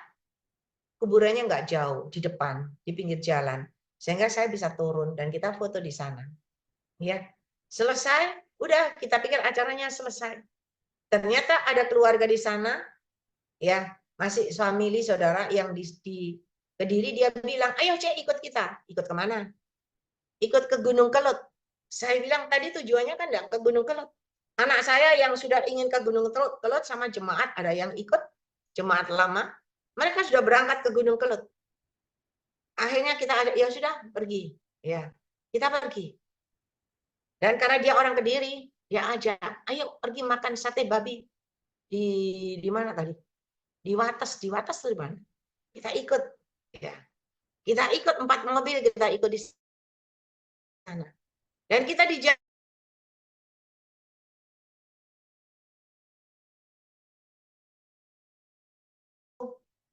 kuburannya nggak jauh di depan, di pinggir jalan, sehingga saya bisa turun dan kita foto di sana. Ya, selesai, udah kita pikir acaranya selesai. Ternyata ada keluarga di sana, ya masih famili saudara yang di Kediri, dia bilang, ayo Cek ikut kita. Ikut kemana? Ikut ke Gunung Kelut. Saya bilang tadi tujuannya kan enggak ke Gunung Kelut. Anak saya yang sudah ingin ke Gunung Kelut sama jemaat, ada yang ikut, jemaat lama, mereka sudah berangkat ke Gunung Kelut. Akhirnya kita ada, ya sudah pergi, ya kita pergi. Dan karena dia orang Kediri, dia ajak, ayo pergi makan sate babi di mana tadi? Di Wates tuh di mana? Kita ikut, ya. Kita ikut 4 mobil, kita ikut di sana. Dan kita di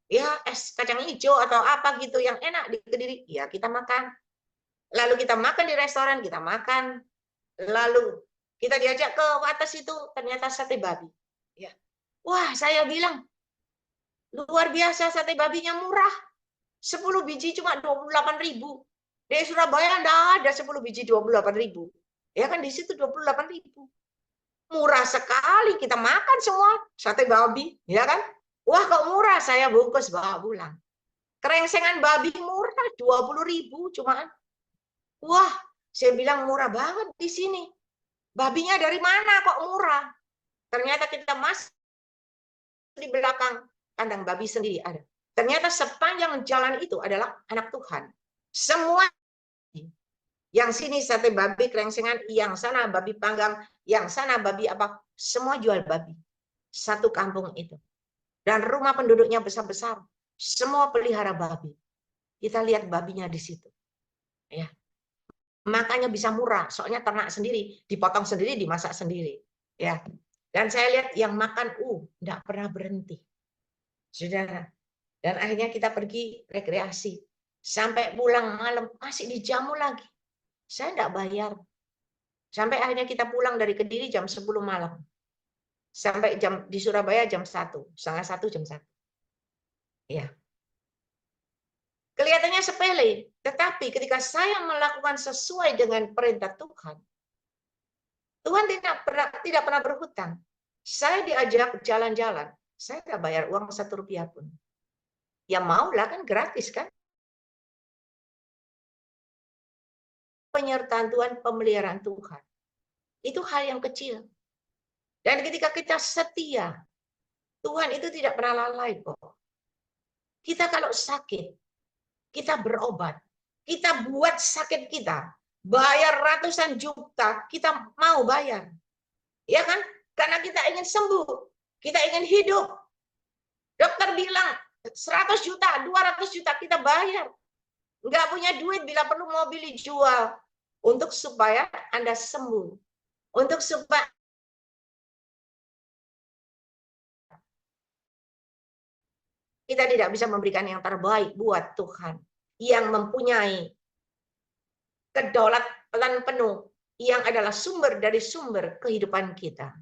ya es kacang hijau atau apa gitu yang enak di Kediri, ya kita makan. Lalu kita makan di restoran, kita makan. Lalu kita diajak ke Wates itu, ternyata sate babi. Ya. Wah, saya bilang, luar biasa sate babinya murah. 10 biji cuma 28.000. Di Surabaya enggak ada 10 biji 28.000. Ya kan di situ 28.000. Murah sekali, kita makan semua sate babi, ya kan? Wah, kok murah, saya bungkus bawa pulang. Kerengsengan babi murah 20.000 cuma. Wah, saya bilang murah banget di sini. Babinya dari mana kok murah? Ternyata kita masuk di belakang kandang babi sendiri ada. Ternyata sepanjang jalan itu adalah anak Tuhan. Semua yang sini sate babi kerengsengan, yang sana babi panggang, yang sana babi apa, semua jual babi. Satu kampung itu. Dan rumah penduduknya besar-besar. Semua pelihara babi. Kita lihat babinya di situ. Ya. Makanya bisa murah, soalnya ternak sendiri, dipotong sendiri, dimasak sendiri. Ya. Dan saya lihat yang makan, enggak pernah berhenti. Saudara. Dan akhirnya kita pergi rekreasi. Sampai pulang malam, masih dijamu lagi. Saya enggak bayar. Sampai akhirnya kita pulang dari Kediri jam 10 malam. Sampai di Surabaya jam 1, setengah 1 jam 1. Ya. Kelihatannya sepele, tetapi ketika saya melakukan sesuai dengan perintah Tuhan, Tuhan tidak pernah berhutang. Saya diajak jalan-jalan, saya tidak bayar uang 1 rupiah pun. Ya maulah kan gratis kan? Penyertaan Tuhan, pemeliharaan Tuhan. Itu hal yang kecil. Dan ketika kita setia, Tuhan itu tidak pernah lalai kok. Kita kalau sakit, kita berobat, kita buat sakit kita, bayar ratusan juta, kita mau bayar. Ya kan? Karena kita ingin sembuh, kita ingin hidup. Dokter bilang 100 juta, 200 juta kita bayar. Nggak punya duit, bila perlu mobil dijual. Untuk supaya Anda sembuh. Untuk supaya kita tidak bisa memberikan yang terbaik buat Tuhan. Yang mempunyai kedaulatan penuh. Yang adalah sumber dari sumber kehidupan kita.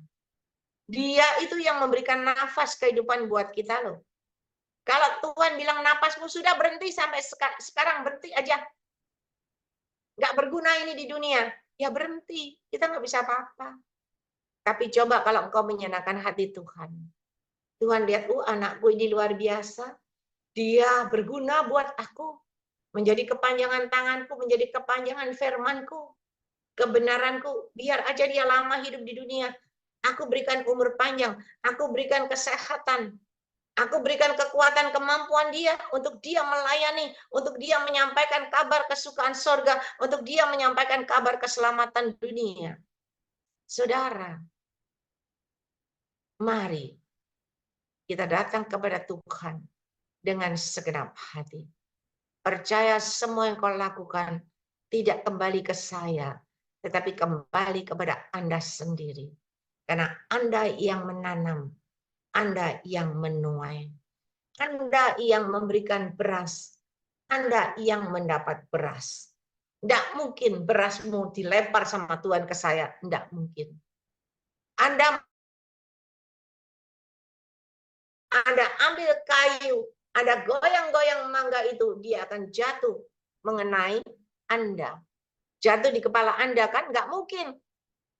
Dia itu yang memberikan nafas kehidupan buat kita loh. Kalau Tuhan bilang napasmu sudah berhenti sampai sekarang, berhenti aja. Nggak berguna ini di dunia. Ya berhenti. Kita nggak bisa apa-apa. Tapi coba kalau engkau menyenangkan hati Tuhan. Tuhan lihat, anakku ini luar biasa. Dia berguna buat aku. Menjadi kepanjangan tanganku, menjadi kepanjangan firmanku. Kebenaranku. Biar aja dia lama hidup di dunia. Aku berikan umur panjang. Aku berikan kesehatan. Aku berikan kekuatan, kemampuan dia untuk dia melayani, untuk dia menyampaikan kabar kesukaan sorga, untuk dia menyampaikan kabar keselamatan dunia. Saudara, mari kita datang kepada Tuhan dengan segenap hati. Percaya semua yang kau lakukan tidak kembali ke saya, tetapi kembali kepada Anda sendiri. Karena Anda yang menanam, Anda yang menuai. Anda yang memberikan beras, Anda yang mendapat beras. Tidak mungkin berasmu dilempar sama Tuhan ke saya, tidak mungkin. Anda ambil kayu, Anda goyang-goyang mangga itu, dia akan jatuh mengenai Anda. Jatuh di kepala Anda kan? Nggak mungkin.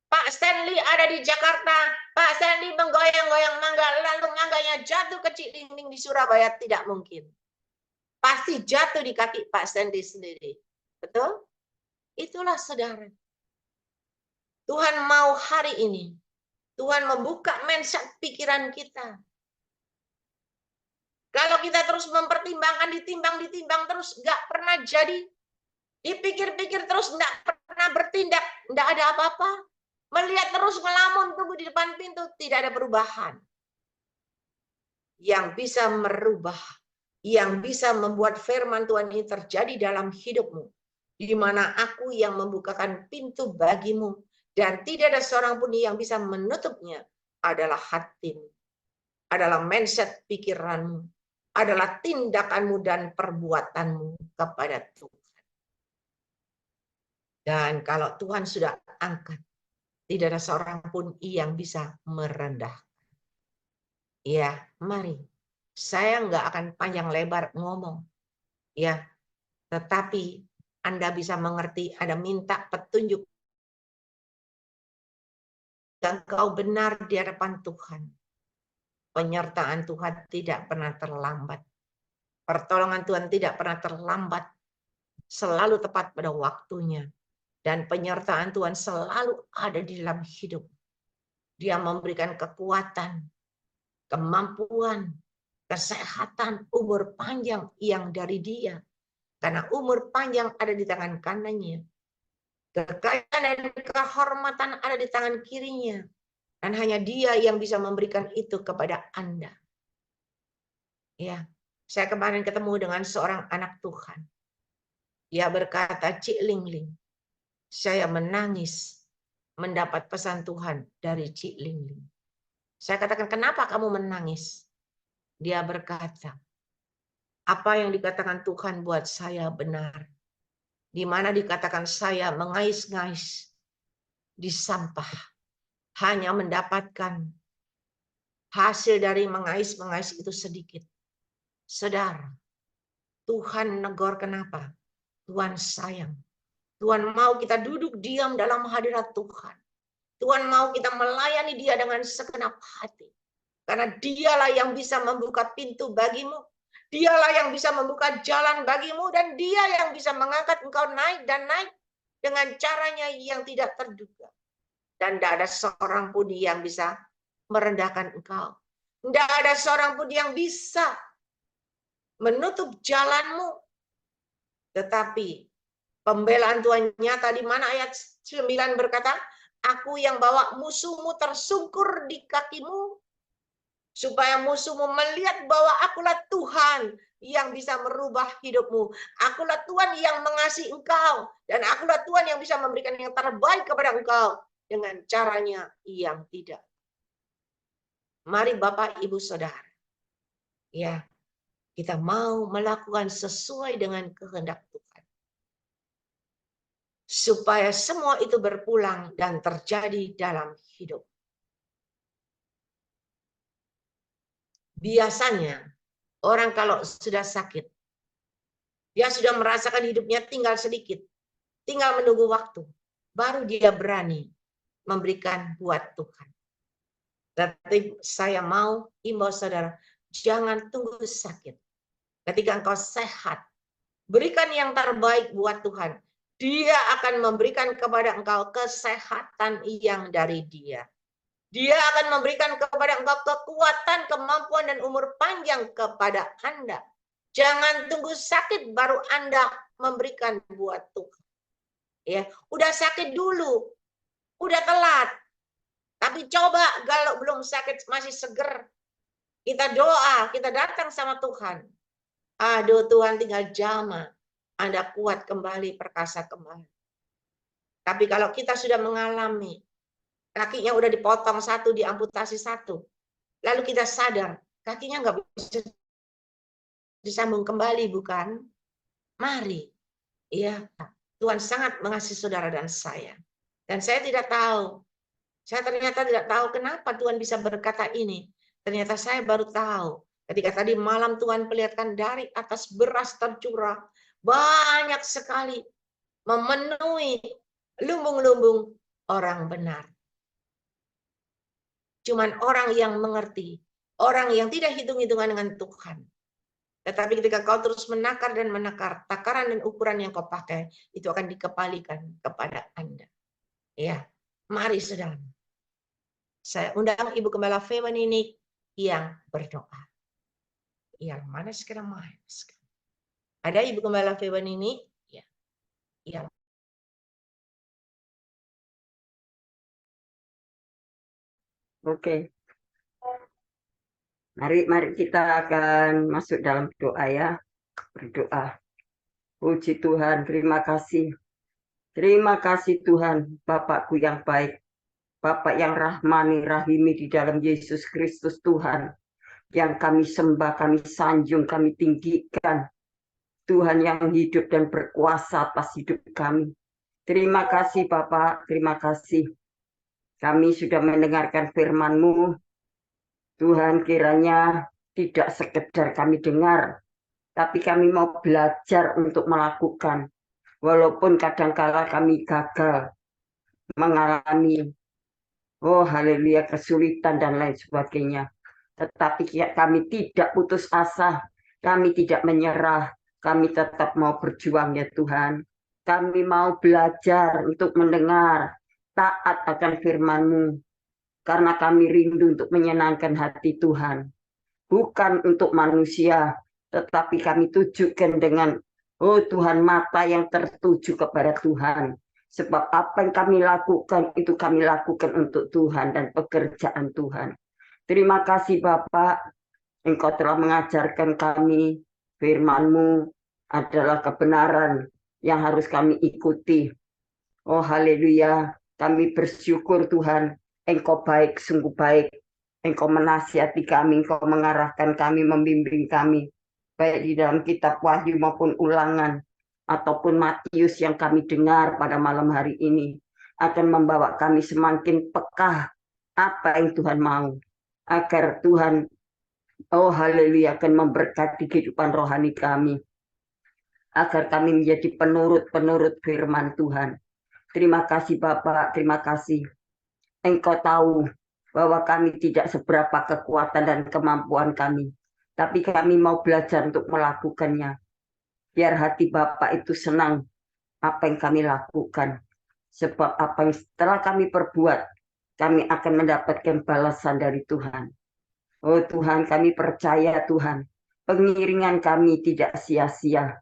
Pak Stanley ada di Jakarta, Pak Stanley menggoyang-goyang mangga, lalu mangganya jatuh ke Cilinding di Surabaya, tidak mungkin. Pasti jatuh di kaki Pak Stanley sendiri. Betul? Itulah saudara. Tuhan mau hari ini, Tuhan membuka mindset pikiran kita. Kalau kita terus mempertimbangkan, ditimbang terus, nggak pernah jadi. Dipikir-pikir terus, nggak pernah bertindak, nggak ada apa-apa. Melihat terus ngelamun, tunggu di depan pintu, tidak ada perubahan. Yang bisa merubah, yang bisa membuat firman Tuhan ini terjadi dalam hidupmu. Di mana aku yang membukakan pintu bagimu, dan tidak ada seorang pun yang bisa menutupnya, adalah hatimu, adalah mindset pikiranmu, adalah tindakanmu dan perbuatanmu kepada Tuhan. Dan kalau Tuhan sudah angkat, tidak ada seorang pun yang bisa merendah. Ya, mari. Saya nggak akan panjang lebar ngomong. Ya, tetapi Anda bisa mengerti, Anda minta petunjuk. Dan kau benar di hadapan Tuhan. Penyertaan Tuhan tidak pernah terlambat. Pertolongan Tuhan tidak pernah terlambat. Selalu tepat pada waktunya. Dan penyertaan Tuhan selalu ada di dalam hidup. Dia memberikan kekuatan, kemampuan, kesehatan, umur panjang yang dari Dia. Karena umur panjang ada di tangan kanannya. Kekayaan dan kehormatan ada di tangan kirinya. Dan hanya Dia yang bisa memberikan itu kepada Anda. Ya, saya kemarin ketemu dengan seorang anak Tuhan. Dia berkata, Cik Lingling, saya menangis mendapat pesan Tuhan dari Cik Lingling. Saya katakan, kenapa kamu menangis? Dia berkata, apa yang dikatakan Tuhan buat saya benar. Di mana dikatakan saya mengais-ngais di sampah. Hanya mendapatkan hasil dari mengais-mengais itu sedikit. Saudara, Tuhan negor kenapa? Tuhan sayang. Tuhan mau kita duduk diam dalam hadirat Tuhan. Tuhan mau kita melayani Dia dengan segenap hati. Karena Dialah yang bisa membuka pintu bagimu. Dialah yang bisa membuka jalan bagimu. Dan Dia yang bisa mengangkat engkau naik dan naik dengan caranya yang tidak terduga. Dan tidak ada seorang pun yang bisa merendahkan engkau. Tidak ada seorang pun yang bisa menutup jalanmu. Tetapi pembelaan Tuhan nyata di mana ayat 9 berkata, aku yang bawa musuhmu tersungkur di kakimu, supaya musuhmu melihat bahwa akulah Tuhan yang bisa merubah hidupmu. Akulah Tuhan yang mengasihi engkau. Dan akulah Tuhan yang bisa memberikan yang terbaik kepada engkau. Dengan caranya yang tidak. Mari Bapak, Ibu, Saudara. Ya, kita mau melakukan sesuai dengan kehendak Tuhan. Supaya semua itu berpulang dan terjadi dalam hidup. Biasanya, orang kalau sudah sakit, dia sudah merasakan hidupnya tinggal sedikit. Tinggal menunggu waktu. Baru dia berani memberikan buat Tuhan. Tapi saya mau imbau saudara, jangan tunggu sakit. Ketika engkau sehat, berikan yang terbaik buat Tuhan. Dia akan memberikan kepada engkau kesehatan yang dari Dia. Dia akan memberikan kepada engkau kekuatan, kemampuan, dan umur panjang kepada Anda. Jangan tunggu sakit baru Anda memberikan buat Tuhan. Ya, udah sakit dulu, udah telat. Tapi coba kalau belum sakit masih seger, kita doa, kita datang sama Tuhan. Aduh Tuhan, tinggal jamah, Anda kuat kembali, perkasa kembali. Tapi kalau kita sudah mengalami, kakinya udah dipotong satu, diamputasi satu, lalu kita sadar, kakinya nggak bisa disambung kembali, bukan? Mari, ya, Tuhan sangat mengasihi saudara dan saya. Dan saya tidak tahu, saya ternyata tidak tahu kenapa Tuhan bisa berkata ini. Ternyata saya baru tahu. Ketika tadi malam Tuhan perlihatkan dari atas beras tercurah. Banyak sekali memenuhi lumbung-lumbung orang benar. Cuman orang yang mengerti. Orang yang tidak hitung-hitungan dengan Tuhan. Tetapi ketika kau terus menakar dan menakar, takaran dan ukuran yang kau pakai, itu akan dikembalikan kepada Anda. Ya, mari saudara. Saya undang Ibu Gembala Fewan ini yang berdoa. Yang mana sekarang mas? Ada Ibu Gembala Fewan ini? Ya. Yang Oke. Mari kita akan masuk dalam doa ya. Berdoa. Puji Tuhan, terima kasih. Terima kasih Tuhan, Bapakku yang baik. Bapak yang rahmani rahimi di dalam Yesus Kristus Tuhan. Yang kami sembah, kami sanjung, kami tinggikan. Tuhan yang hidup dan berkuasa atas hidup kami. Terima kasih Bapak, terima kasih. Kami sudah mendengarkan firman-Mu. Tuhan, kiranya tidak sekedar kami dengar, tapi kami mau belajar untuk melakukan. Walaupun kadangkala kami gagal mengalami, oh haleluya, kesulitan dan lain sebagainya. Tetapi kami tidak putus asa, kami tidak menyerah, kami tetap mau berjuang ya Tuhan. Kami mau belajar untuk mendengar, taat akan firman-Mu. Karena kami rindu untuk menyenangkan hati Tuhan. Bukan untuk manusia, tetapi kami tujukan dengan, oh Tuhan, mata yang tertuju kepada Tuhan. Sebab apa yang kami lakukan, itu kami lakukan untuk Tuhan dan pekerjaan Tuhan. Terima kasih Bapak, Engkau telah mengajarkan kami, firman-Mu adalah kebenaran yang harus kami ikuti. Oh haleluya, kami bersyukur Tuhan, Engkau baik, sungguh baik. Engkau menasihati kami, Engkau mengarahkan kami, membimbing kami. Baik di dalam kitab Wahyu maupun ulangan. Ataupun Matius yang kami dengar pada malam hari ini. Akan membawa kami semakin peka apa yang Tuhan mau. Agar Tuhan, oh haleluya, akan memberkati kehidupan rohani kami. Agar kami menjadi penurut-penurut firman Tuhan. Terima kasih Bapak, terima kasih. Engkau tahu bahwa kami tidak seberapa kekuatan dan kemampuan kami. Tapi kami mau belajar untuk melakukannya. Biar hati Bapak itu senang apa yang kami lakukan. Sebab apa yang setelah kami perbuat, kami akan mendapatkan balasan dari Tuhan. Oh Tuhan, kami percaya Tuhan, pengiringan kami tidak sia-sia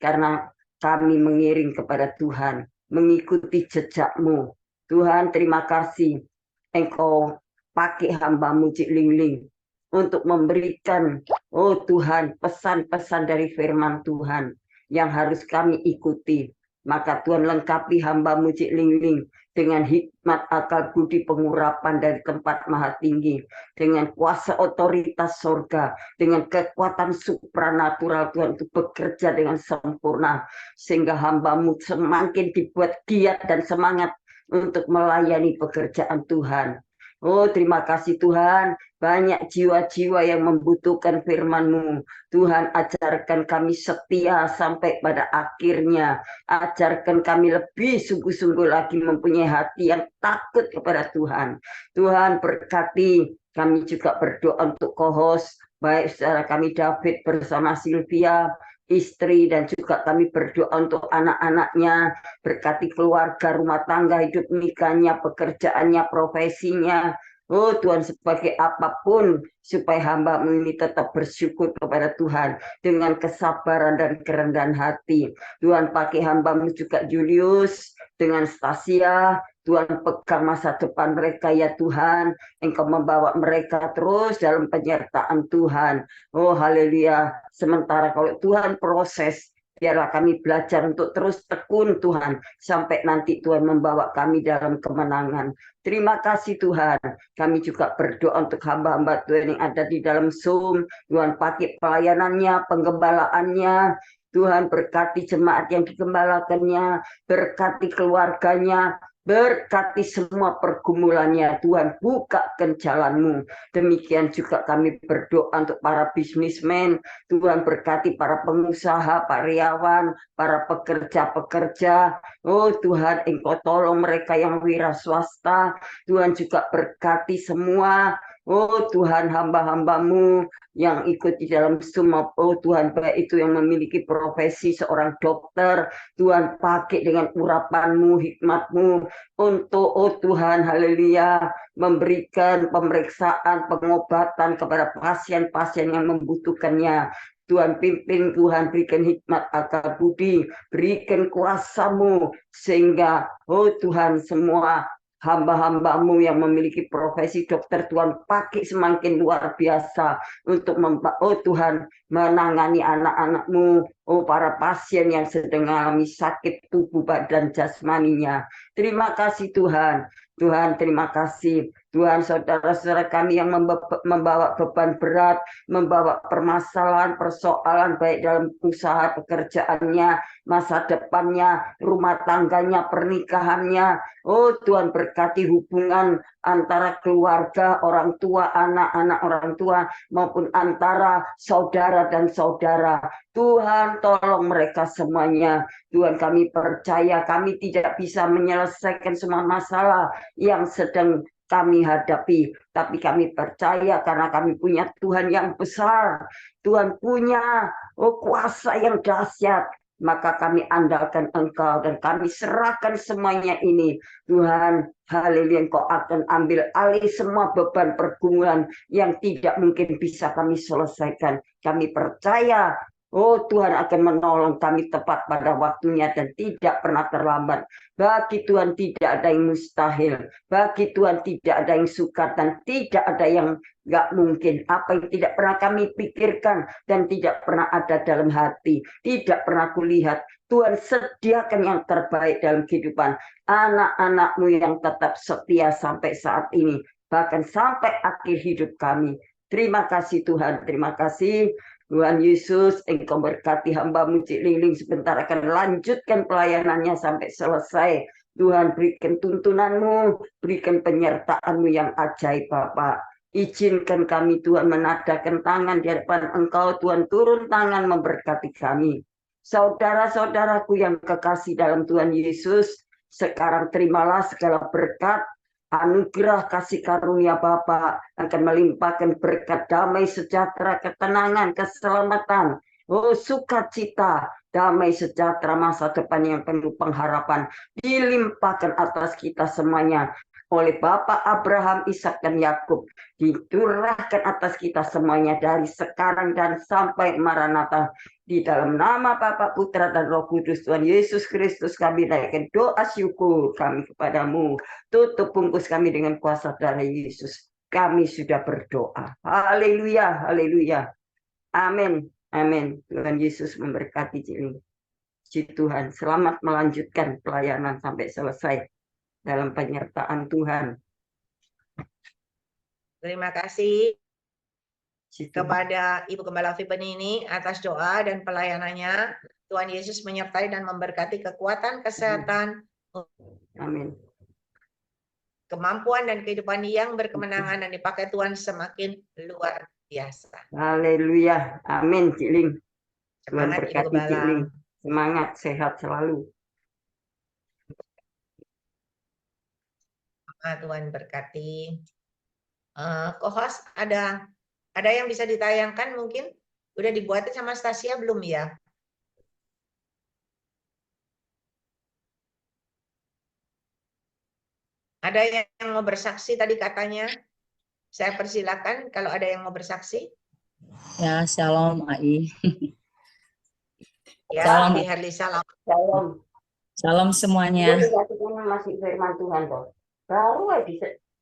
karena kami mengiring kepada Tuhan, mengikuti jejak-Mu. Tuhan, terima kasih Engkau pakai hamba-Mu Cik Ling untuk memberikan, oh Tuhan, pesan-pesan dari firman Tuhan yang harus kami ikuti. Maka Tuhan lengkapi hamba-Mu Cik Ling dengan hikmat, akal budi, pengurapan dari tempat maha tinggi, dengan kuasa otoritas sorga, dengan kekuatan supranatural Tuhan untuk bekerja dengan sempurna, sehingga hamba-Mu semakin dibuat giat dan semangat untuk melayani pekerjaan Tuhan. Oh terima kasih Tuhan, banyak jiwa-jiwa yang membutuhkan firman-Mu. Tuhan ajarkan kami setia sampai pada akhirnya. Ajarkan kami lebih sungguh-sungguh lagi mempunyai hati yang takut kepada Tuhan. Tuhan berkati, kami juga berdoa untuk co-host, baik saudara kami David bersama Sylvia, istri, dan juga kami berdoa untuk anak-anaknya, berkati keluarga, rumah tangga, hidup nikahnya, pekerjaannya, profesinya. Oh Tuhan, sebagai apapun, supaya hamba-Mu ini tetap bersyukur kepada Tuhan dengan kesabaran dan kerendahan hati. Tuhan pakai hamba-Mu juga Julius dengan Stasia. Tuhan pegang masa depan mereka ya Tuhan. Engkau membawa mereka terus dalam penyertaan Tuhan. Oh haleluya. Sementara kalau Tuhan proses, biarlah kami belajar untuk terus tekun Tuhan, sampai nanti Tuhan membawa kami dalam kemenangan. Terima kasih Tuhan. Kami juga berdoa untuk hamba-hamba Tuhan yang ada di dalam Zoom. Tuhan pakai pelayanannya, penggembalaannya. Tuhan berkati jemaat yang digembalakannya, berkati keluarganya, berkati semua pergumulannya. Tuhan bukakan jalan-Mu. Demikian juga kami berdoa untuk para bisnismen. Tuhan berkati para pengusaha, karyawan, para pekerja-pekerja. Oh Tuhan, Engkau tolong mereka yang wira swasta. Tuhan juga berkati semua. Oh Tuhan, hamba-hamba-Mu yang ikut di dalam semua. Oh Tuhan, baik itu yang memiliki profesi seorang dokter. Tuhan pakai dengan urapan-Mu, hikmat-Mu untuk, oh Tuhan, haleluya, memberikan pemeriksaan, pengobatan kepada pasien-pasien yang membutuhkannya. Tuhan pimpin, Tuhan berikan hikmat, akal budi, berikan kuasa-Mu, sehingga, oh Tuhan, semua hamba-hamba-Mu yang memiliki profesi dokter, Tuhan pakai semakin luar biasa untuk oh Tuhan, menangani anak-anak-Mu, oh para pasien yang sedang mengalami sakit tubuh badan jasmaninya. Terima kasih Tuhan. Tuhan, terima kasih. Tuhan, saudara-saudara kami yang membawa beban berat, membawa permasalahan, persoalan baik dalam usaha pekerjaannya, masa depannya, rumah tangganya, pernikahannya. Oh Tuhan, berkati hubungan antara keluarga, orang tua, anak-anak orang tua, maupun antara saudara dan saudara. Tuhan, tolong mereka semuanya. Tuhan, kami percaya kami tidak bisa menyelesaikan semua masalah yang sedang kami hadapi, tapi kami percaya karena kami punya Tuhan yang besar. Tuhan punya kuasa yang dahsyat, maka kami andalkan Engkau dan kami serahkan semuanya ini. Tuhan, haleluya, Engkau akan ambil alih semua beban pergumulan yang tidak mungkin bisa kami selesaikan. Kami percaya, oh Tuhan akan menolong kami tepat pada waktunya dan tidak pernah terlambat. Bagi Tuhan tidak ada yang mustahil. Bagi Tuhan tidak ada yang sukar dan tidak ada yang nggak mungkin. Apa yang tidak pernah kami pikirkan dan tidak pernah ada dalam hati, tidak pernah kulihat, Tuhan sediakan yang terbaik dalam kehidupan anak-anak-Mu yang tetap setia sampai saat ini, bahkan sampai akhir hidup kami. Terima kasih Tuhan, terima kasih. Tuhan Yesus, Engkau berkati hamba-Mu Cik Ling sebentar akan lanjutkan pelayanannya sampai selesai. Tuhan, berikan tuntunan-Mu, berikan penyertaan-Mu yang ajaib Bapak. Izinkan kami Tuhan menadahkan tangan di hadapan Engkau, Tuhan turun tangan memberkati kami. Saudara-saudaraku yang kekasih dalam Tuhan Yesus, sekarang terimalah segala berkat, anugerah kasih karunia Bapa akan melimpahkan berkat damai sejahtera, ketenangan, keselamatan, sukacita, damai sejahtera, masa depan yang penuh pengharapan dilimpahkan atas kita semuanya oleh Bapak Abraham, Ishak dan Yakub diturunkan atas kita semuanya dari sekarang dan sampai Maranatha. Di dalam nama Bapa, Putra dan Roh Kudus, Tuhan Yesus Kristus, kami naikkan doa syukur kami kepadamu. Tutup bungkus kami dengan kuasa darah Yesus. Kami sudah berdoa. Haleluya, haleluya. Amin, amin. Tuhan Yesus memberkati Ciling. Puji Tuhan, selamat melanjutkan pelayanan sampai selesai dalam penyertaan Tuhan. Terima kasih Puji Tuhan. kepada Ibu Gembala Vipenini atas doa dan pelayanannya. Tuhan Yesus menyertai dan memberkati kekuatan, kesehatan, Amin. kemampuan dan kehidupan yang berkemenangan dan dipakai Tuhan semakin luar biasa. Haleluya. Amin, Ciling. Tuhan Semangat Ibu berkati Gembala. Ciling. Semangat, sehat selalu. Tuhan berkati. Co-host ada yang bisa ditayangkan mungkin? Udah dibuatin sama Stasia belum ya? Ada yang mau bersaksi tadi katanya? Saya persilakan kalau ada yang mau bersaksi. Ya, shalom Ai. Ya, Salam. Di Herlisa. Shalom. Shalom semuanya. Masih firman Tuhan toh. Baru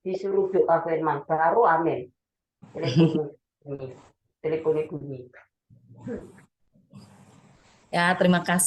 disuruh doa firman, baru amin. Teleponnya bunyi. Ya, terima kasih.